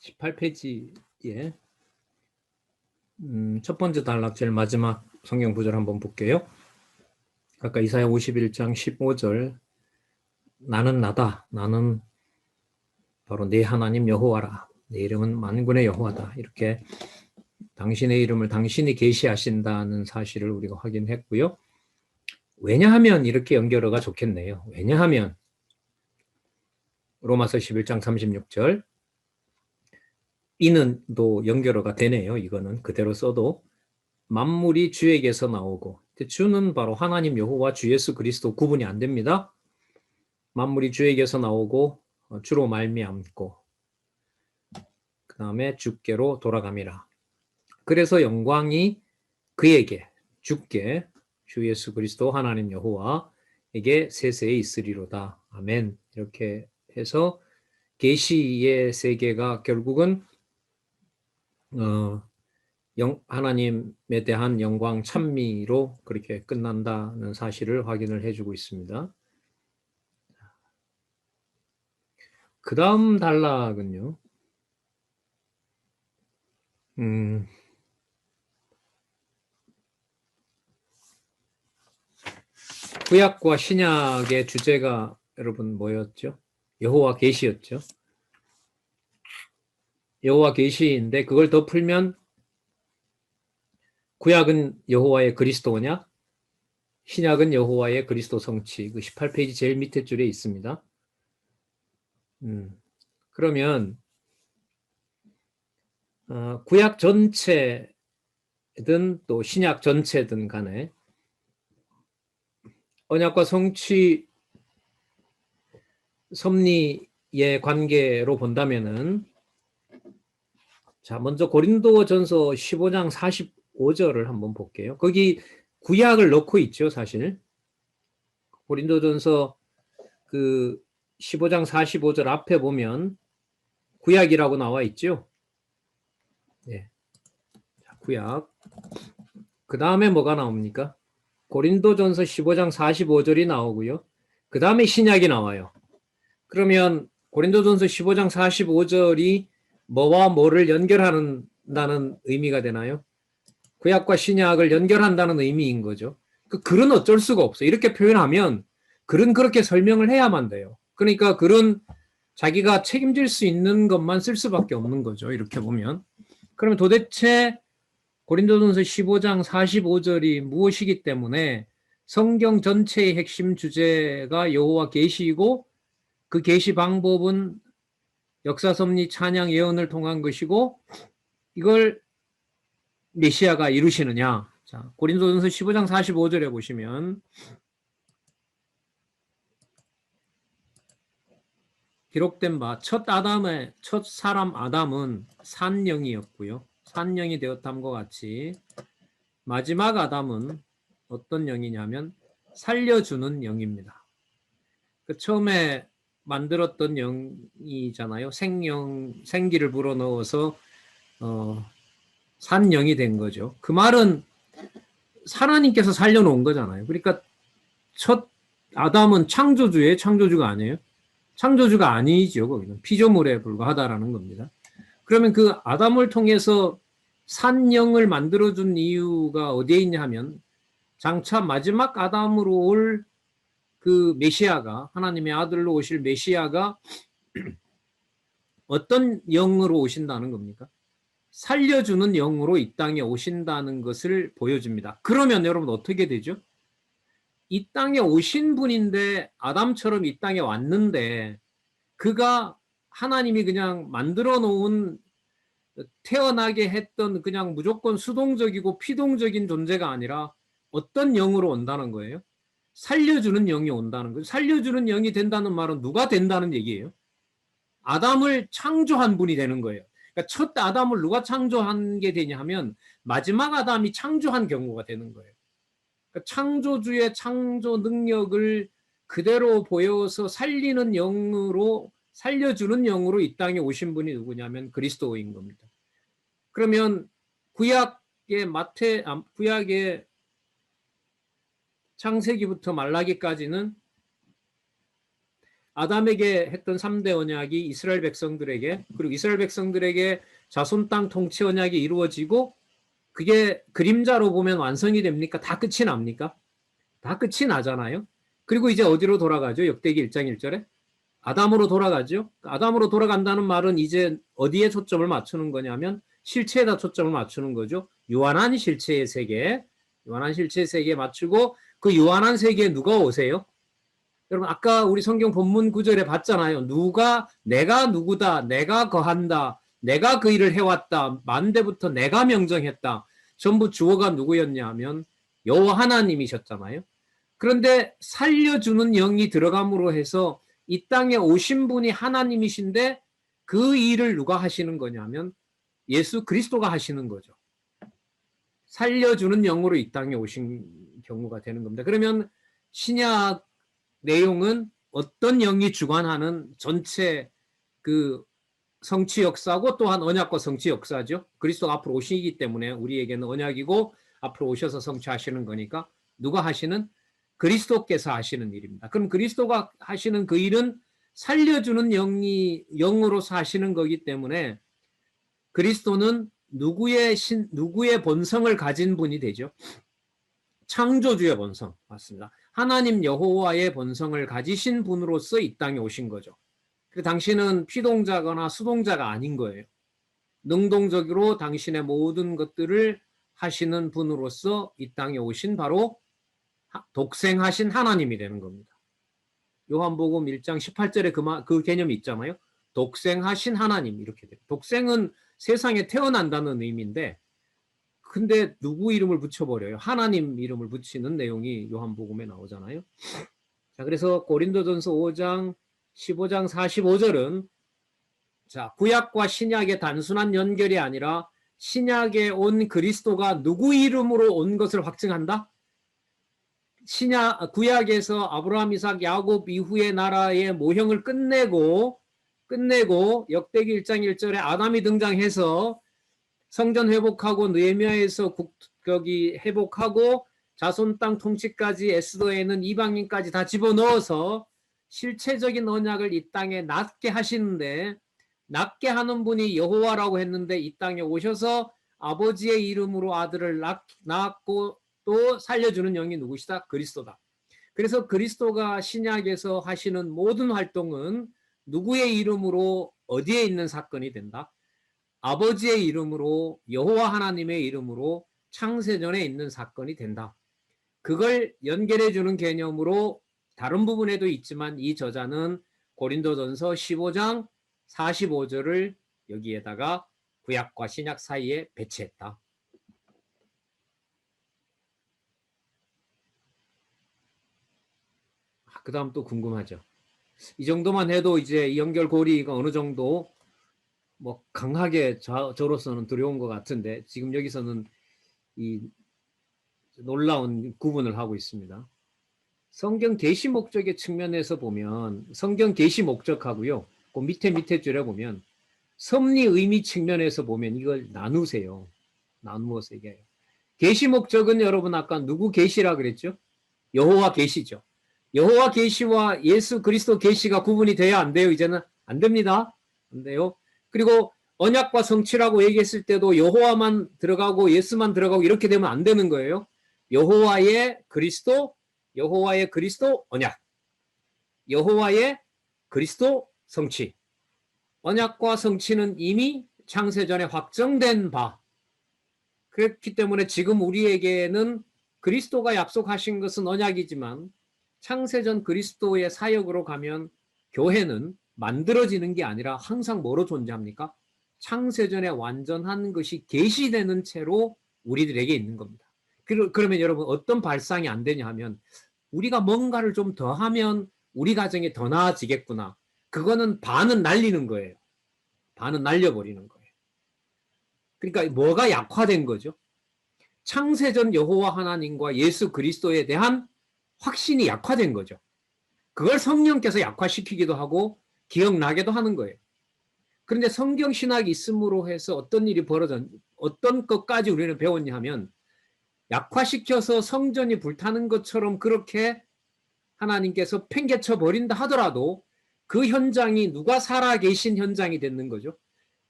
18페이지에 첫 번째 단락 제일 마지막 성경 구절 한번 볼게요. 아까 이사야 51장 15절 나는 나다. 나는 바로 네 하나님 여호와라. 내 이름은 만군의 여호와다. 이렇게 당신의 이름을 당신이 계시하신다는 사실을 우리가 확인했고요. 왜냐하면 이렇게 연결어가 좋겠네요. 왜냐하면 로마서 11장 36절 이는도 연결어가 되네요. 이거는 그대로 써도 만물이 주에게서 나오고, 주는 바로 하나님 여호와 주 예수 그리스도, 구분이 안 됩니다. 만물이 주에게서 나오고 주로 말미암고 그 다음에 주께로 돌아감이라. 그래서 영광이 그에게, 주께, 주 예수 그리스도 하나님 여호와에게 세세에 있으리로다. 아멘. 이렇게 해서 계시의 세계가 결국은 하나님에 대한 영광 찬미로 그렇게 끝난다는 사실을 확인을 해주고 있습니다. 그 다음 단락은요. 구약과 신약의 주제가 여러분 뭐였죠? 여호와 계시였죠. 여호와 계시인데 그걸 더 풀면 구약은 여호와의 그리스도냐? 신약은 여호와의 그리스도 성취. 그 18페이지 제일 밑에 줄에 있습니다. 그러면 구약 전체든 또 신약 전체든 간에 언약과 성취 섭리의 관계로 본다면은, 자, 먼저 고린도전서 15장 45절을 한번 볼게요. 거기 구약을 넣고 있죠, 사실. 고린도전서 그 15장 45절 앞에 보면 구약이라고 나와 있죠. 네. 구약. 그 다음에 뭐가 나옵니까? 고린도전서 15장 45절이 나오고요. 그 다음에 신약이 나와요. 그러면 고린도전서 15장 45절이 뭐와 뭐를 연결한다는 의미가 되나요? 구약과 신약을 연결한다는 의미인 거죠. 그 글은 어쩔 수가 없어요. 이렇게 표현하면 글은 그렇게 설명을 해야만 돼요. 그러니까 글은 자기가 책임질 수 있는 것만 쓸 수밖에 없는 거죠. 이렇게 보면. 그러면 도대체 고린도전서 15장 45절이 무엇이기 때문에 성경 전체의 핵심 주제가 여호와 계시이고, 그 계시 방법은 역사 섭리 찬양 예언을 통한 것이고, 이걸 메시아가 이루시느냐. 자, 고린도전서 15장 45절에 보시면 기록된 바 첫 사람 아담은 산영이었고요. 산영이 되었담과 같이 마지막 아담은 어떤 영이냐면 살려주는 영입니다. 그 처음에 만들었던 영이잖아요. 생기를 불어넣어서 산영이 된 거죠. 그 말은 하나님께서 살려놓은 거잖아요. 그러니까 첫 아담은 창조주예요? 창조주가 아니에요? 창조주가 아니죠. 거기는 피조물에 불과하다라는 겁니다. 그러면 그 아담을 통해서 산영을 만들어준 이유가 어디에 있냐 하면, 장차 마지막 아담으로 올 그 메시아가, 하나님의 아들로 오실 메시아가 어떤 영으로 오신다는 겁니까? 살려주는 영으로 이 땅에 오신다는 것을 보여줍니다. 그러면 여러분 어떻게 되죠? 이 땅에 오신 분인데, 아담처럼 이 땅에 왔는데, 그가 하나님이 그냥 만들어 놓은, 태어나게 했던 그냥 무조건 수동적이고 피동적인 존재가 아니라 어떤 영으로 온다는 거예요? 살려주는 영이 온다는 거예요. 살려주는 영이 된다는 말은 누가 된다는 얘기예요? 아담을 창조한 분이 되는 거예요. 그러니까 첫 아담을 누가 창조한 게 되냐 하면 마지막 아담이 창조한 경우가 되는 거예요. 그러니까 창조주의 창조 능력을 그대로 보여서 살리는 영으로, 살려주는 영으로 이 땅에 오신 분이 누구냐면 그리스도인 겁니다. 그러면 구약의 창세기부터 말라기까지는 아담에게 했던 3대 언약이 이스라엘 백성들에게, 그리고 이스라엘 백성들에게 자손 땅 통치 언약이 이루어지고, 그게 그림자로 보면 완성이 됩니까? 다 끝이 납니까? 다 끝이 나잖아요. 그리고 이제 어디로 돌아가죠? 역대기 1장 1절에 아담으로 돌아가죠. 아담으로 돌아간다는 말은 이제 어디에 초점을 맞추는 거냐면 실체에다 초점을 맞추는 거죠. 유한한 실체의 세계, 유한한 실체의 세계에 맞추고, 그 유한한 세계에 누가 오세요? 여러분 아까 우리 성경 본문 구절에 봤잖아요. 누가, 내가 누구다, 내가 거한다, 내가 그 일을 해왔다, 만대부터 내가 명정했다. 전부 주어가 누구였냐 하면 여호와 하나님이셨잖아요. 그런데 살려주는 영이 들어감으로 해서 이 땅에 오신 분이 하나님이신데, 그 일을 누가 하시는 거냐면 예수 그리스도가 하시는 거죠. 살려주는 영으로 이 땅에 오신 경우가 되는 겁니다. 그러면 신약 내용은 어떤 영이 주관하는 전체 그 성취 역사고, 또한 언약과 성취 역사죠. 그리스도가 앞으로 오시기 때문에 우리에게는 언약이고 앞으로 오셔서 성취하시는 거니까 누가 하시는? 그리스도께서 하시는 일입니다. 그럼 그리스도가 하시는 그 일은 살려주는 영으로서 하시는 거기 때문에 그리스도는 누구의 본성을 가진 분이 되죠? 창조주의 본성, 맞습니다. 하나님 여호와의 본성을 가지신 분으로서 이 땅에 오신 거죠. 당신은 피동자거나 수동자가 아닌 거예요. 능동적으로 당신의 모든 것들을 하시는 분으로서 이 땅에 오신 바로 독생하신 하나님이 되는 겁니다. 요한복음 1장 18절에 그 개념이 있잖아요. 독생하신 하나님, 이렇게 돼요. 독생은 세상에 태어난다는 의미인데, 근데 누구 이름을 붙여버려요? 하나님 이름을 붙이는 내용이 요한복음에 나오잖아요. 자, 그래서 고린도전서 5장 15장 45절은 자, 구약과 신약의 단순한 연결이 아니라 신약에 온 그리스도가 누구 이름으로 온 것을 확증한다? 구약에서 아브라함, 이삭, 야곱 이후의 나라의 모형을 끝내고 역대기 1장 1절에 아담이 등장해서 성전 회복하고 느헤미야에서 국격이 회복하고 자손 땅 통치까지 에스더에는 이방인까지 다 집어넣어서 실체적인 언약을 이 땅에 낫게 하시는데, 낫게 하는 분이 여호와라고 했는데 이 땅에 오셔서 아버지의 이름으로 아들을 낳았고 또 살려주는 영이 누구시다? 그리스도다. 그래서 그리스도가 신약에서 하시는 모든 활동은 누구의 이름으로 어디에 있는 사건이 된다? 아버지의 이름으로, 여호와 하나님의 이름으로 창세전에 있는 사건이 된다. 그걸 연결해 주는 개념으로 다른 부분에도 있지만 이 저자는 고린도전서 15장 45절을 여기에다가 구약과 신약 사이에 배치했다. 그 다음 또 궁금하죠. 이 정도만 해도 이제 이 연결고리가 어느 정도 뭐 강하게 저로서는 두려운 것 같은데, 지금 여기서는 이 놀라운 구분을 하고 있습니다. 성경 계시 목적의 측면에서 보면 성경 계시 목적하고요, 그 밑에 줄에 보면 섭리 의미 측면에서 보면 이걸 나누세요. 나누어서 얘기해요. 계시 목적은 여러분 아까 누구 계시라 그랬죠? 여호와 계시죠. 여호와 계시와 예수 그리스도 계시가 구분이 돼야 안 돼요? 이제는 안 됩니다. 안 돼요. 그리고 언약과 성취라고 얘기했을 때도 여호와만 들어가고 예수만 들어가고 이렇게 되면 안 되는 거예요. 여호와의 그리스도 언약, 여호와의 그리스도 성취. 언약과 성취는 이미 창세전에 확정된 바. 그렇기 때문에 지금 우리에게는 그리스도가 약속하신 것은 언약이지만 창세전 그리스도의 사역으로 가면 교회는 만들어지는 게 아니라 항상 뭐로 존재합니까? 창세전에 완전한 것이 계시되는 채로 우리들에게 있는 겁니다. 그러면 여러분 어떤 발상이 안 되냐 하면, 우리가 뭔가를 좀 더 하면 우리 가정이 더 나아지겠구나. 그거는 반은 날리는 거예요. 반은 날려버리는 거예요. 그러니까 뭐가 약화된 거죠? 창세전 여호와 하나님과 예수 그리스도에 대한 확신이 약화된 거죠. 그걸 성령께서 약화시키기도 하고 기억나게도 하는 거예요. 그런데 성경 신학이 있음으로 해서 어떤 일이 어떤 것까지 우리는 배웠냐 하면, 약화시켜서 성전이 불타는 것처럼 그렇게 하나님께서 팽개쳐 버린다 하더라도 그 현장이 누가 살아계신 현장이 되는 거죠.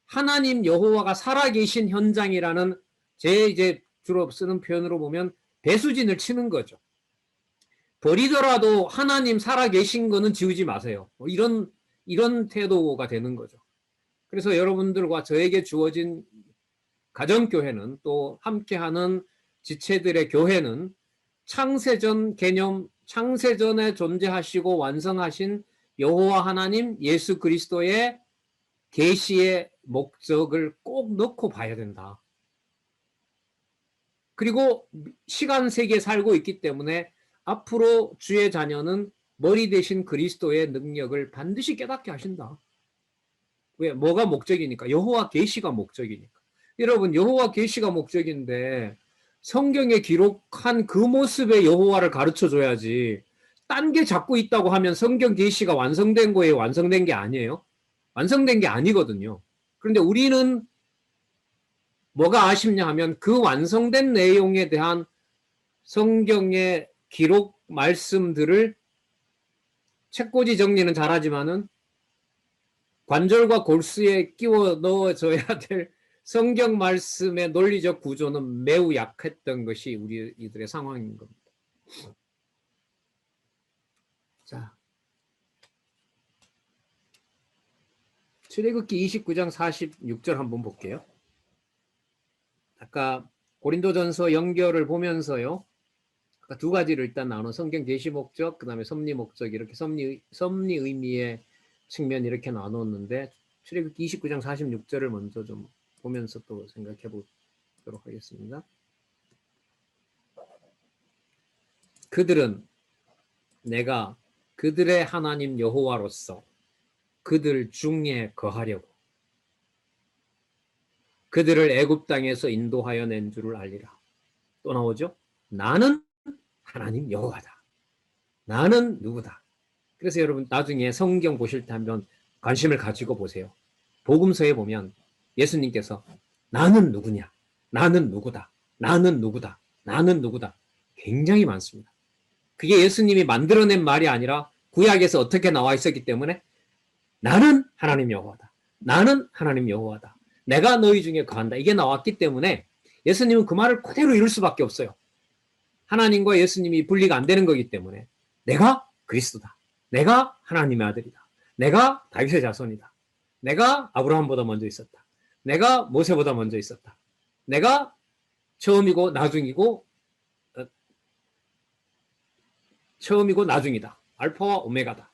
하나님 여호와가 살아계신 현장이라는 제 이제 주로 쓰는 표현으로 보면 배수진을 치는 거죠. 버리더라도 하나님 살아계신 거는 지우지 마세요. 이런 태도가 되는 거죠. 그래서 여러분들과 저에게 주어진 가정교회는 또 함께하는 지체들의 교회는 창세전 개념, 창세전에 존재하시고 완성하신 여호와 하나님 예수 그리스도의 계시의 목적을 꼭 넣고 봐야 된다. 그리고 시간 세계에 살고 있기 때문에 앞으로 주의 자녀는 머리 대신 그리스도의 능력을 반드시 깨닫게 하신다. 왜? 뭐가 목적이니까? 여호와 계시가 목적이니까. 여러분, 여호와 계시가 목적인데 성경에 기록한 그 모습의 여호와를 가르쳐 줘야지. 딴 게 자꾸 있다고 하면 성경 계시가 완성된 거예요? 완성된 게 아니에요? 완성된 게 아니거든요. 그런데 우리는 뭐가 아쉽냐 하면 그 완성된 내용에 대한 성경의 기록 말씀들을 책꽂이 정리는 잘하지만은 관절과 골수에 끼워 넣어줘야 될 성경 말씀의 논리적 구조는 매우 약했던 것이 우리들의 상황인 겁니다. 자, 출애굽기 29장 46절 한번 볼게요. 아까 고린도전서 연결을 보면서요. 아까 두 가지를 일단 나눠 성경 계시 목적, 그 다음에 섭리 목적 이렇게 섭리 의미의 측면 이렇게 나눴는데 출애굽기 29장 46절을 먼저 좀 보면서 또 생각해 보도록 하겠습니다. 그들은 내가 그들의 하나님 여호와로서 그들 중에 거하려고 그들을 애굽 땅에서 인도하여 낸 줄을 알리라. 또 나오죠. 나는 하나님 여호와다. 나는 누구다. 그래서 여러분 나중에 성경 보실 때 한번 관심을 가지고 보세요. 복음서에 보면 예수님께서 나는 누구냐, 나는 누구다, 나는 누구다, 나는 누구다 굉장히 많습니다. 그게 예수님이 만들어낸 말이 아니라 구약에서 어떻게 나와 있었기 때문에 나는 하나님 여호와다, 나는 하나님 여호와다, 내가 너희 중에 거한다 이게 나왔기 때문에 예수님은 그 말을 그대로 이룰 수밖에 없어요. 하나님과 예수님이 분리가 안 되는 거기 때문에 내가 그리스도다, 내가 하나님의 아들이다, 내가 다윗의 자손이다, 내가 아브라함보다 먼저 있었다, 내가 모세보다 먼저 있었다, 내가 처음이고 나중이고 나중이다, 알파와 오메가다,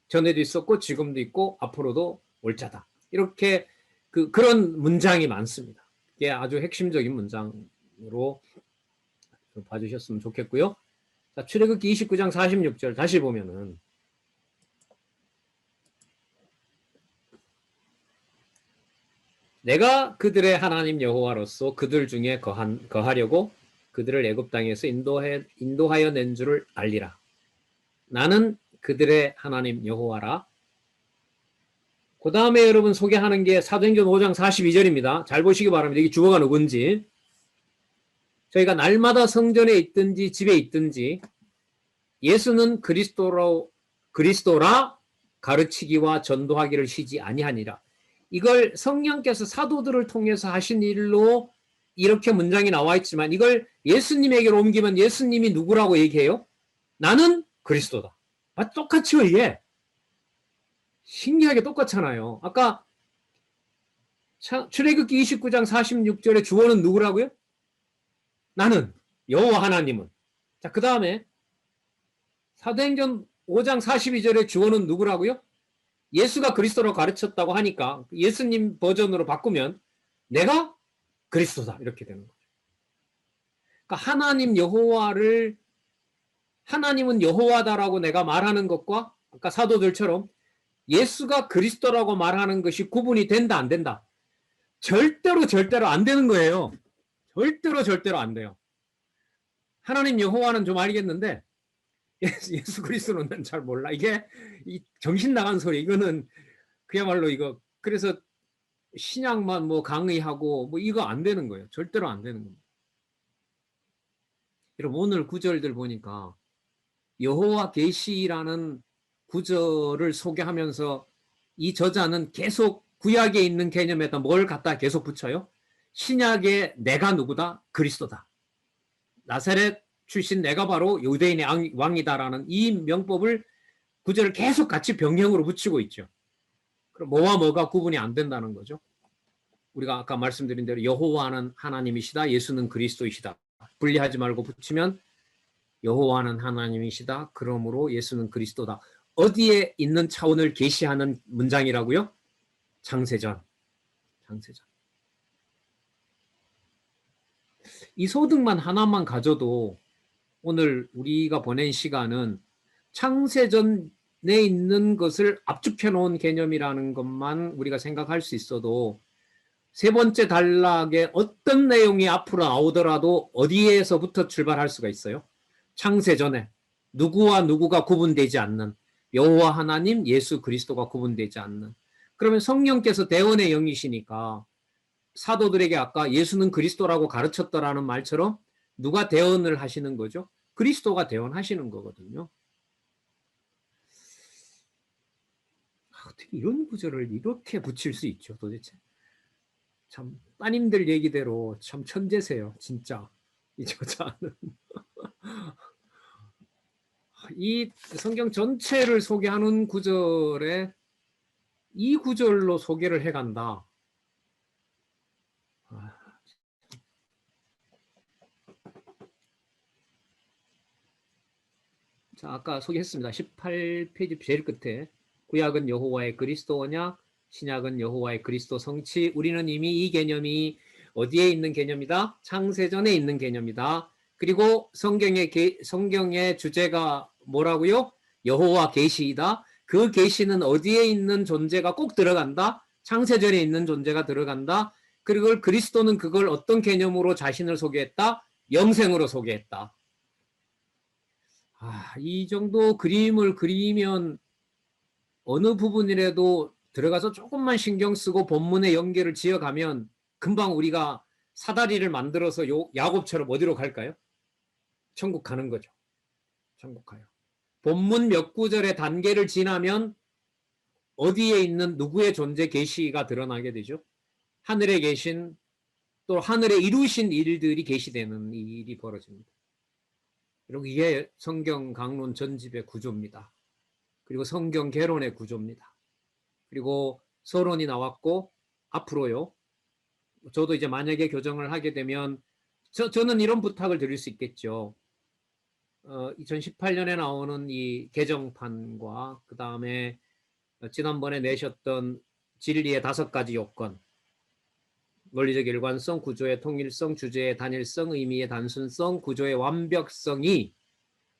전에도 있었고 지금도 있고 앞으로도 올 자다. 이렇게 그런 문장이 많습니다. 이게 아주 핵심적인 문장으로 봐주셨으면 좋겠고요. 자, 출애굽기 29장 46절 다시 보면은 내가 그들의 하나님 여호와로서 그들 중에 거하려고 그들을 애굽 땅에서 인도하여 낸 줄을 알리라. 나는 그들의 하나님 여호와라. 그 다음에 여러분 소개하는 게 사도행전 5장 42절입니다. 잘 보시기 바랍니다. 이게 주어가 누군지. 저희가 날마다 성전에 있든지 집에 있든지 예수는 그리스도라 가르치기와 전도하기를 쉬지 아니하니라. 이걸 성령께서 사도들을 통해서 하신 일로 이렇게 문장이 나와 있지만 이걸 예수님에게로 옮기면 예수님이 누구라고 얘기해요? 나는 그리스도다. 똑같죠 이게? 신기하게 똑같잖아요. 아까 출애굽기 29장 46절의 주어는 누구라고요? 나는 여호와 하나님은. 자, 그 다음에 사도행전 5장 42절의 주어는 누구라고요? 예수가 그리스도로 가르쳤다고 하니까 예수님 버전으로 바꾸면 내가 그리스도다 이렇게 되는 거죠. 그러니까 하나님은 여호와다라고 내가 말하는 것과 아까 사도들처럼 예수가 그리스도라고 말하는 것이 구분이 된다 안 된다? 절대로 안 되는 거예요. 절대로 안 돼요. 하나님 여호와는 좀 알겠는데 예수 그리스도는 난 잘 몰라. 이게 정신 나간 소리. 이거는 그야말로 이거 그래서 신약만 뭐 강의하고 뭐 이거 안 되는 거예요. 절대로 안 되는 겁니다. 여러분 오늘 구절들 보니까 여호와 계시라는 구절을 소개하면서 이 저자는 계속 구약에 있는 개념에다 뭘 갖다 계속 붙여요? 신약의 내가 누구다? 그리스도다. 나사렛 출신 내가 바로 유대인의 왕이다라는 이 명법을 구절을 계속 같이 병행으로 붙이고 있죠. 그럼 뭐와 뭐가 구분이 안 된다는 거죠. 우리가 아까 말씀드린 대로 여호와는 하나님이시다. 예수는 그리스도이시다. 분리하지 말고 붙이면 여호와는 하나님이시다. 그러므로 예수는 그리스도다. 어디에 있는 차원을 계시하는 문장이라고요? 창세전. 창세전. 이 소득만 하나만 가져도 오늘 우리가 보낸 시간은 창세전에 있는 것을 압축해 놓은 개념이라는 것만 우리가 생각할 수 있어도 세 번째 단락에 어떤 내용이 앞으로 나오더라도 어디에서부터 출발할 수가 있어요? 창세전에 누구와 누구가 구분되지 않는 여호와 하나님, 예수 그리스도가 구분되지 않는. 그러면 성령께서 대언의 영이시니까 사도들에게 아까 예수는 그리스도라고 가르쳤더라는 말처럼 누가 대언을 하시는 거죠? 그리스도가 대언하시는 거거든요. 어떻게 이런 구절을 이렇게 붙일 수 있죠, 도대체? 참 따님들 얘기대로 참 천재세요, 진짜. 이 저자는. 이 성경 전체를 소개하는 구절에 이 구절로 소개를 해간다. 자, 아까 소개했습니다. 18페이지 제일 끝에 구약은 여호와의 그리스도 언약, 신약은 여호와의 그리스도 성취. 우리는 이미 이 개념이 어디에 있는 개념이다? 창세전에 있는 개념이다. 그리고 성경의 주제가 뭐라고요? 여호와 계시이다. 그 계시는 어디에 있는 존재가 꼭 들어간다? 창세전에 있는 존재가 들어간다. 그리고 그리스도는 그걸 어떤 개념으로 자신을 소개했다? 영생으로 소개했다. 이 정도 그림을 그리면 어느 부분이라도 들어가서 조금만 신경 쓰고 본문의 연계를 지어가면 금방 우리가 사다리를 만들어서 야곱처럼 어디로 갈까요? 천국 가는 거죠. 천국 가요. 본문 몇 구절의 단계를 지나면 어디에 있는 누구의 존재 계시가 드러나게 되죠. 하늘에 계신 또 하늘에 이루신 일들이 계시되는 일이 벌어집니다. 그리고 이게 성경 강론 전집의 구조입니다. 그리고 성경 개론의 구조입니다. 그리고 서론이 나왔고 앞으로요. 저도 이제 만약에 교정을 하게 되면 저는 이런 부탁을 드릴 수 있겠죠. 2018년에 나오는 이 개정판과 그 다음에 지난번에 내셨던 진리의 5가지 요건, 논리적 일관성, 구조의 통일성, 주제의 단일성, 의미의 단순성, 구조의 완벽성이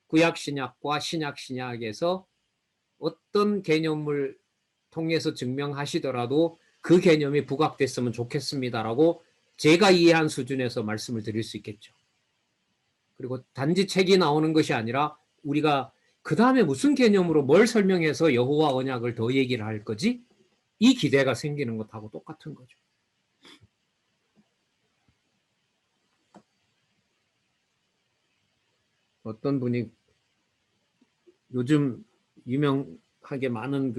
구약 신약과 신약 신약에서 어떤 개념을 통해서 증명하시더라도 그 개념이 부각됐으면 좋겠습니다라고 제가 이해한 수준에서 말씀을 드릴 수 있겠죠. 그리고 단지 책이 나오는 것이 아니라 우리가 그 다음에 무슨 개념으로 뭘 설명해서 여호와 언약을 더 얘기를 할 거지? 이 기대가 생기는 것하고 똑같은 거죠. 어떤 분이 요즘 유명하게 많은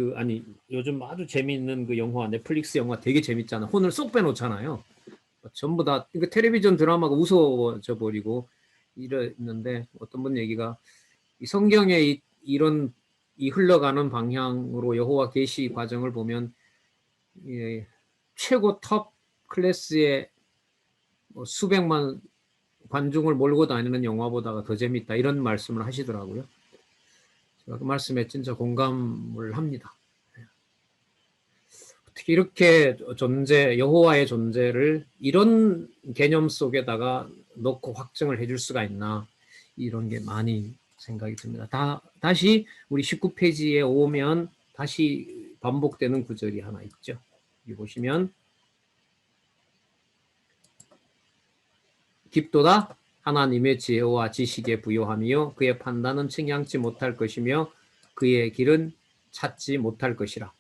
요즘 아주 재미있는 그 영화, 넷플릭스 영화 되게 재밌잖아. 혼을 쏙 빼놓잖아요. 전부 다 텔레비전 드라마가 무서워져 버리고 이랬는데 어떤 분 얘기가 이 성경에 이런 흘러가는 방향으로 여호와 계시 과정을 보면 최고 톱 클래스의 수백만 관중을 몰고 다니는 영화보다가 더 재밌다 이런 말씀을 하시더라고요. 제가 그 말씀에 진짜 공감을 합니다. 어떻게 이렇게 여호와의 존재를 이런 개념 속에다가 넣고 확증을 해줄 수가 있나 이런 게 많이 생각이 듭니다. 다시 우리 19페이지에 오면 다시 반복되는 구절이 하나 있죠. 여기 보시면 깊도다 하나님의 지혜와 지식에 부요함이요 그의 판단은 측량치 못할 것이며 그의 길은 찾지 못할 것이라.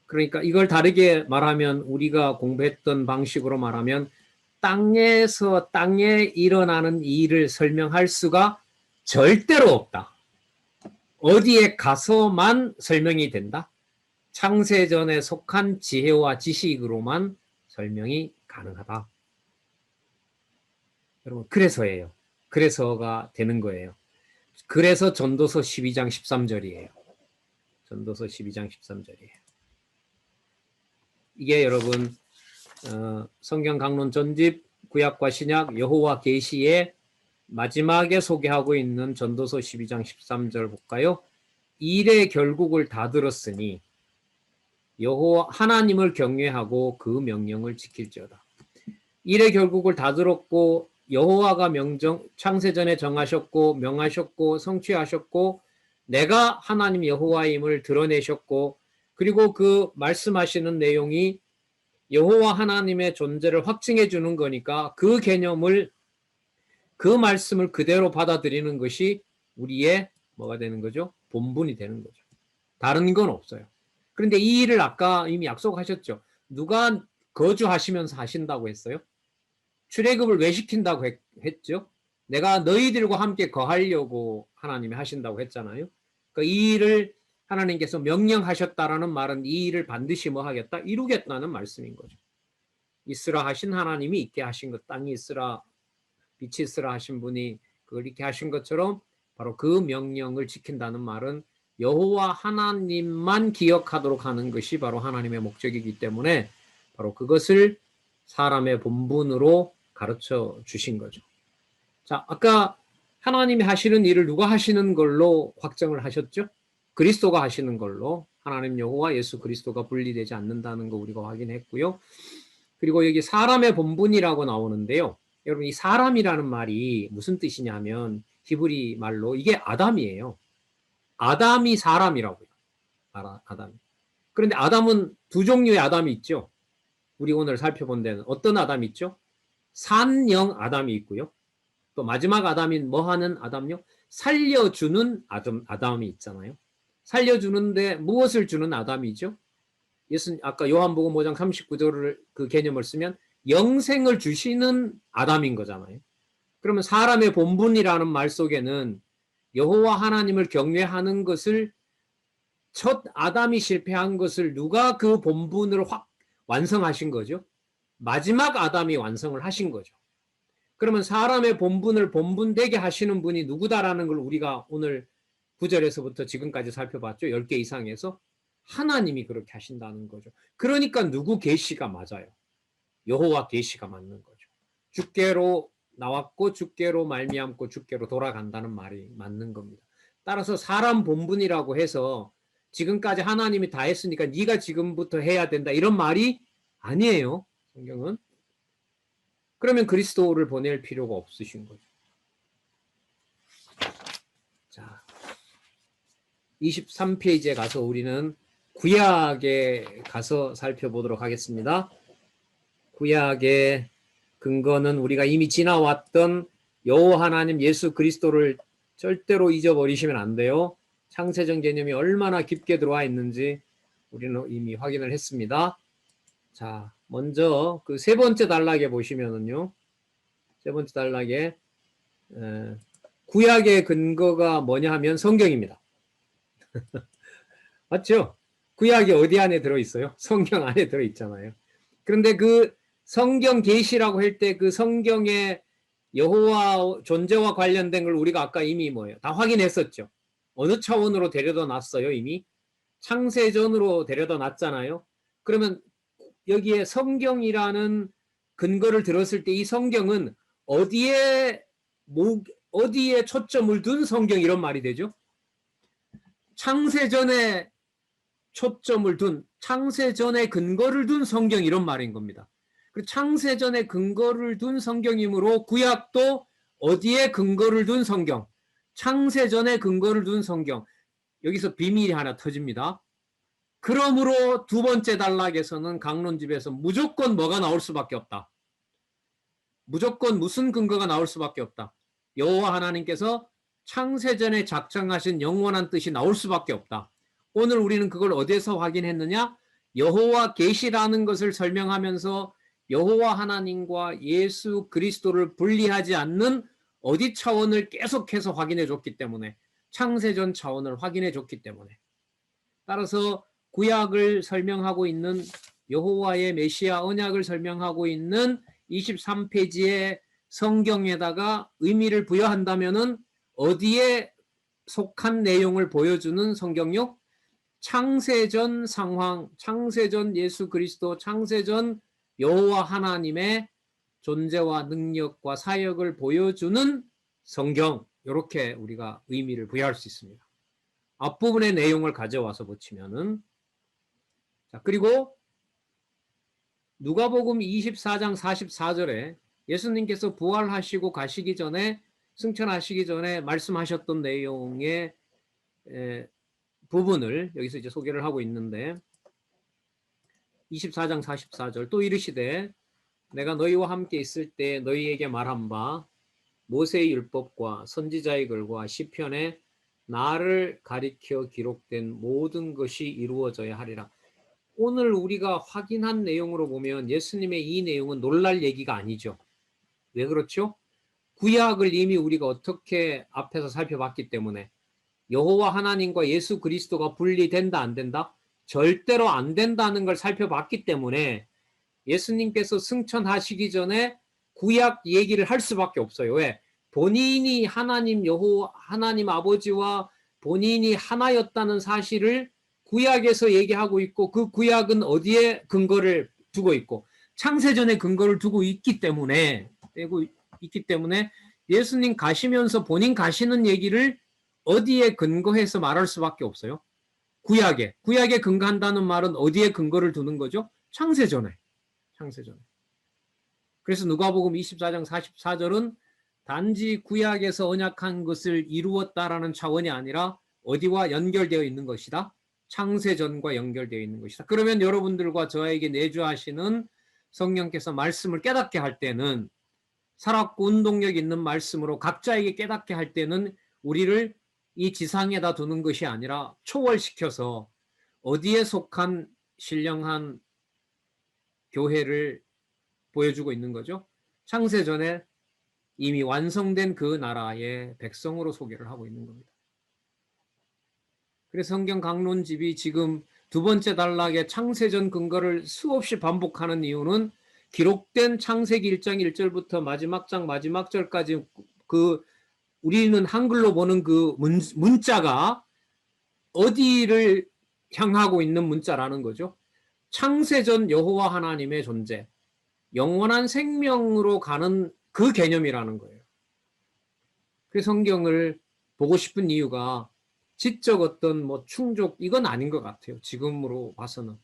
그러니까 이걸 다르게 말하면 우리가 공부했던 방식으로 말하면 땅에 일어나는 일을 설명할 수가 절대로 없다. 어디에 가서만 설명이 된다? 창세전에 속한 지혜와 지식으로만 설명이 가능하다. 여러분, 그래서예요. 그래서가 되는 거예요. 그래서 전도서 12장 13절이에요. 전도서 12장 13절이에요. 이게 여러분 성경 강론 전집 구약과 신약 여호와 계시의 마지막에 소개하고 있는 전도서 12장 13절 볼까요? 일의 결국을 다 들었으니 여호와 하나님을 경외하고 그 명령을 지킬지어다. 일의 결국을 다 들었고 여호와가 창세전에 정하셨고 명하셨고 성취하셨고 내가 하나님 여호와임을 드러내셨고 그리고 그 말씀하시는 내용이 여호와 하나님의 존재를 확증해 주는 거니까 그 개념을 그 말씀을 그대로 받아들이는 것이 우리의 뭐가 되는 거죠? 본분이 되는 거죠. 다른 건 없어요. 그런데 이 일을 아까 이미 약속하셨죠. 누가 거주하시면서 하신다고 했어요? 출애굽을 왜 시킨다고 했죠? 내가 너희들과 함께 거하려고 하나님이 하신다고 했잖아요. 그러니까 이 일을 하나님께서 명령하셨다라는 말은 이 일을 반드시 뭐 하겠다? 이루겠다는 말씀인 거죠. 있으라 하신 하나님이 있게 하신 것, 땅이 있으라 빛이 있으라 하신 분이 그걸 이렇게 하신 것처럼 바로 그 명령을 지킨다는 말은 여호와 하나님만 기억하도록 하는 것이 바로 하나님의 목적이기 때문에 바로 그것을 사람의 본분으로 가르쳐 주신 거죠. 자, 아까 하나님이 하시는 일을 누가 하시는 걸로 확정을 하셨죠? 그리스도가 하시는 걸로 하나님 여호와 예수 그리스도가 분리되지 않는다는 거 우리가 확인했고요. 그리고 여기 사람의 본분이라고 나오는데요. 여러분 이 사람이라는 말이 무슨 뜻이냐면 히브리 말로 이게 아담이에요. 아담이 사람이라고요. 아담. 그런데 아담은 두 종류의 아담이 있죠. 우리 오늘 살펴본 데는 어떤 아담이 있죠? 산영 아담이 있고요. 또 마지막 아담인 뭐 하는 아담요? 살려주는 아담이 있잖아요. 살려주는데 무엇을 주는 아담이죠? 예수님 아까 요한복음 5장 39절을 그 개념을 쓰면 영생을 주시는 아담인 거잖아요. 그러면 사람의 본분이라는 말 속에는 여호와 하나님을 경외하는 것을 첫 아담이 실패한 것을 누가 그 본분을 완성하신 거죠? 마지막 아담이 완성을 하신 거죠. 그러면 사람의 본분을 본분되게 하시는 분이 누구다라는 걸 우리가 오늘 9절에서부터 지금까지 살펴봤죠. 10개 이상에서 하나님이 그렇게 하신다는 거죠. 그러니까 누구 계시가 맞아요. 여호와 계시가 맞는 거죠. 주께로 나왔고 주께로 말미암고 주께로 돌아간다는 말이 맞는 겁니다. 따라서 사람 본분이라고 해서 지금까지 하나님이 다 했으니까 네가 지금부터 해야 된다 이런 말이 아니에요. 성경은. 그러면 그리스도를 보낼 필요가 없으신 거죠. 자, 23페이지에 가서 우리는 구약에 가서 살펴보도록 하겠습니다. 구약의 근거는 우리가 이미 지나왔던 여호와 하나님 예수 그리스도를 절대로 잊어버리시면 안 돼요. 창세전 개념이 얼마나 깊게 들어와 있는지 우리는 이미 확인을 했습니다. 자, 먼저 그 세 번째 단락에 보시면은요. 세 번째 단락에 구약의 근거가 뭐냐 하면 성경입니다. 맞죠? 구약이 어디 안에 들어있어요? 성경 안에 들어있잖아요. 그런데 그 성경 계시라고 할 때 그 성경의 여호와 존재와 관련된 걸 우리가 아까 이미 뭐예요? 다 확인했었죠. 어느 차원으로 데려다 놨어요? 이미 창세전으로 데려다 놨잖아요. 그러면 여기에 성경이라는 근거를 들었을 때 이 성경은 어디에 초점을 둔 성경 이런 말이 되죠? 창세전에 초점을 둔, 창세전에 근거를 둔 성경 이런 말인 겁니다. 창세전에 근거를 둔 성경이므로 구약도 어디에 근거를 둔 성경, 창세전에 근거를 둔 성경. 여기서 비밀이 하나 터집니다. 그러므로 두 번째 단락에서는 강론집에서 무조건 뭐가 나올 수밖에 없다. 무조건 무슨 근거가 나올 수밖에 없다. 여호와 하나님께서 창세전에 작정하신 영원한 뜻이 나올 수밖에 없다. 오늘 우리는 그걸 어디에서 확인했느냐? 여호와 계시라는 것을 설명하면서 여호와 하나님과 예수 그리스도를 분리하지 않는 어디 차원을 계속해서 확인해 줬기 때문에 창세전 차원을 확인해 줬기 때문에. 따라서 구약을 설명하고 있는 여호와의 메시아 언약을 설명하고 있는 23페이지의 성경에다가 의미를 부여한다면은 어디에 속한 내용을 보여주는 성경력? 창세전 상황, 창세전 예수 그리스도, 창세전 여호와 하나님의 존재와 능력과 사역을 보여주는 성경, 이렇게 우리가 의미를 부여할 수 있습니다. 앞부분의 내용을 가져와서 붙이면은, 자, 그리고 누가복음 24장 44절에 예수님께서 부활하시고 가시기 전에, 승천하시기 전에 말씀하셨던 내용의 부분을 여기서 이제 소개를 하고 있는데, 24장 44절, 또 이르시되 내가 너희와 함께 있을 때 너희에게 말한 바 모세의 율법과 선지자의 글과 시편에 나를 가리켜 기록된 모든 것이 이루어져야 하리라. 오늘 우리가 확인한 내용으로 보면 예수님의 이 내용은 놀랄 얘기가 아니죠. 왜 그렇죠? 구약을 이미 우리가 어떻게 앞에서 살펴봤기 때문에 여호와 하나님과 예수 그리스도가 분리된다 안 된다? 절대로 안 된다는 걸 살펴봤기 때문에 예수님께서 승천하시기 전에 구약 얘기를 할 수밖에 없어요. 왜? 본인이 하나님 여호와 하나님 아버지와 본인이 하나였다는 사실을 구약에서 얘기하고 있고, 그 구약은 어디에 근거를 두고 있고 창세전에 근거를 두고 있기 때문에 예수님 가시면서 본인 가시는 얘기를 어디에 근거해서 말할 수밖에 없어요? 구약에 근거한다는 말은 어디에 근거를 두는 거죠? 창세전에. 그래서 누가복음 24장 44절은 단지 구약에서 언약한 것을 이루었다라는 차원이 아니라 어디와 연결되어 있는 것이다? 창세전과 연결되어 있는 것이다. 그러면 여러분들과 저에게 내주하시는 성령께서 말씀을 깨닫게 할 때는, 살았고 운동력 있는 말씀으로 각자에게 깨닫게 할 때는 우리를 이 지상에다 두는 것이 아니라 초월시켜서 어디에 속한 신령한 교회를 보여주고 있는 거죠. 창세전에 이미 완성된 그 나라의 백성으로 소개를 하고 있는 겁니다. 그래서 성경 강론집이 지금 두 번째 단락에 창세전 근거를 수없이 반복하는 이유는 기록된 창세기 1장 1절부터 마지막 장 마지막 절까지 그 우리는 한글로 보는 그 문자가 어디를 향하고 있는 문자라는 거죠. 창세전 여호와 하나님의 존재, 영원한 생명으로 가는 그 개념이라는 거예요. 그 성경을 보고 싶은 이유가 지적 어떤 뭐 충족 이건 아닌 것 같아요. 지금으로 봐서는.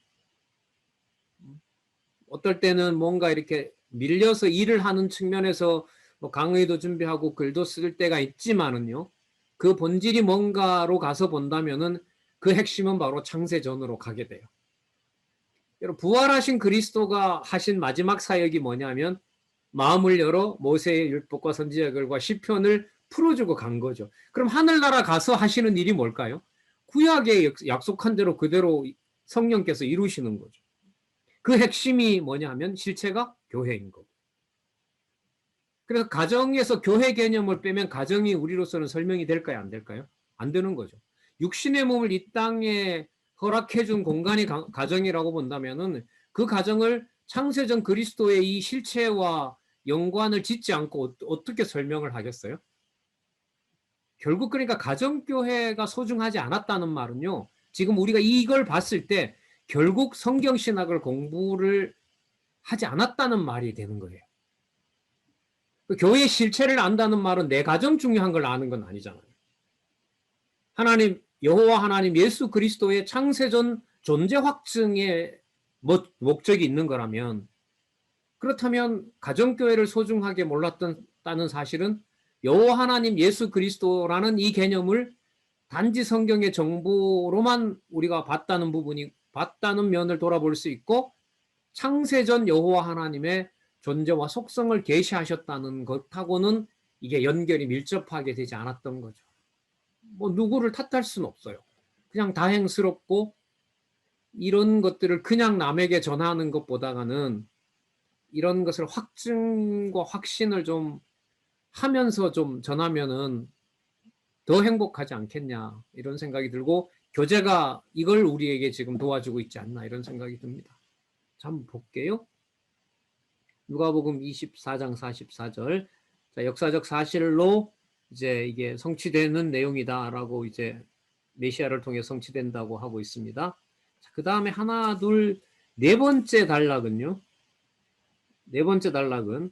어떨 때는 뭔가 이렇게 밀려서 일을 하는 측면에서 뭐 강의도 준비하고 글도 쓸 때가 있지만은요. 그 본질이 뭔가로 가서 본다면은 그 핵심은 바로 창세전으로 가게 돼요. 여러분, 부활하신 그리스도가 하신 마지막 사역이 뭐냐면 마음을 열어 모세의 율법과 선지자의 글과 시편을 풀어주고 간 거죠. 그럼 하늘나라 가서 하시는 일이 뭘까요? 구약에 약속한 대로 그대로 성령께서 이루시는 거죠. 그 핵심이 뭐냐면 실체가 교회인 거고. 그래서 가정에서 교회 개념을 빼면 가정이 우리로서는 설명이 될까요? 안 될까요? 안 되는 거죠. 육신의 몸을 이 땅에 허락해준 공간이 가정이라고 본다면은 그 가정을 창세전 그리스도의 이 실체와 연관을 짓지 않고 어떻게 설명을 하겠어요? 결국 그러니까 가정교회가 소중하지 않았다는 말은요. 지금 우리가 이걸 봤을 때 결국 성경신학을 공부를 하지 않았다는 말이 되는 거예요. 교회의 실체를 안다는 말은 내 가정 중요한 걸 아는 건 아니잖아요. 하나님, 여호와 하나님 예수 그리스도의 창세전 존재 확증의 목적이 있는 거라면, 그렇다면 가정교회를 소중하게 몰랐다는 사실은 여호와 하나님 예수 그리스도라는 이 개념을 단지 성경의 정보로만 우리가 봤다는 면을 돌아볼 수 있고, 창세전 여호와 하나님의 존재와 속성을 계시하셨다는 것하고는 이게 연결이 밀접하게 되지 않았던 거죠. 뭐 누구를 탓할 수는 없어요. 그냥 다행스럽고 이런 것들을 그냥 남에게 전하는 것보다는 이런 것을 확증과 확신을 좀 하면서 좀 전하면은 더 행복하지 않겠냐 이런 생각이 들고 교재가 이걸 우리에게 지금 도와주고 있지 않나 이런 생각이 듭니다. 자, 한번 볼게요. 누가복음 24장 44절. 자, 역사적 사실로 이제 이게 성취되는 내용이다라고 이제 메시아를 통해 성취된다고 하고 있습니다. 그 다음에 하나, 둘, 네 번째 단락은요. 네 번째 단락은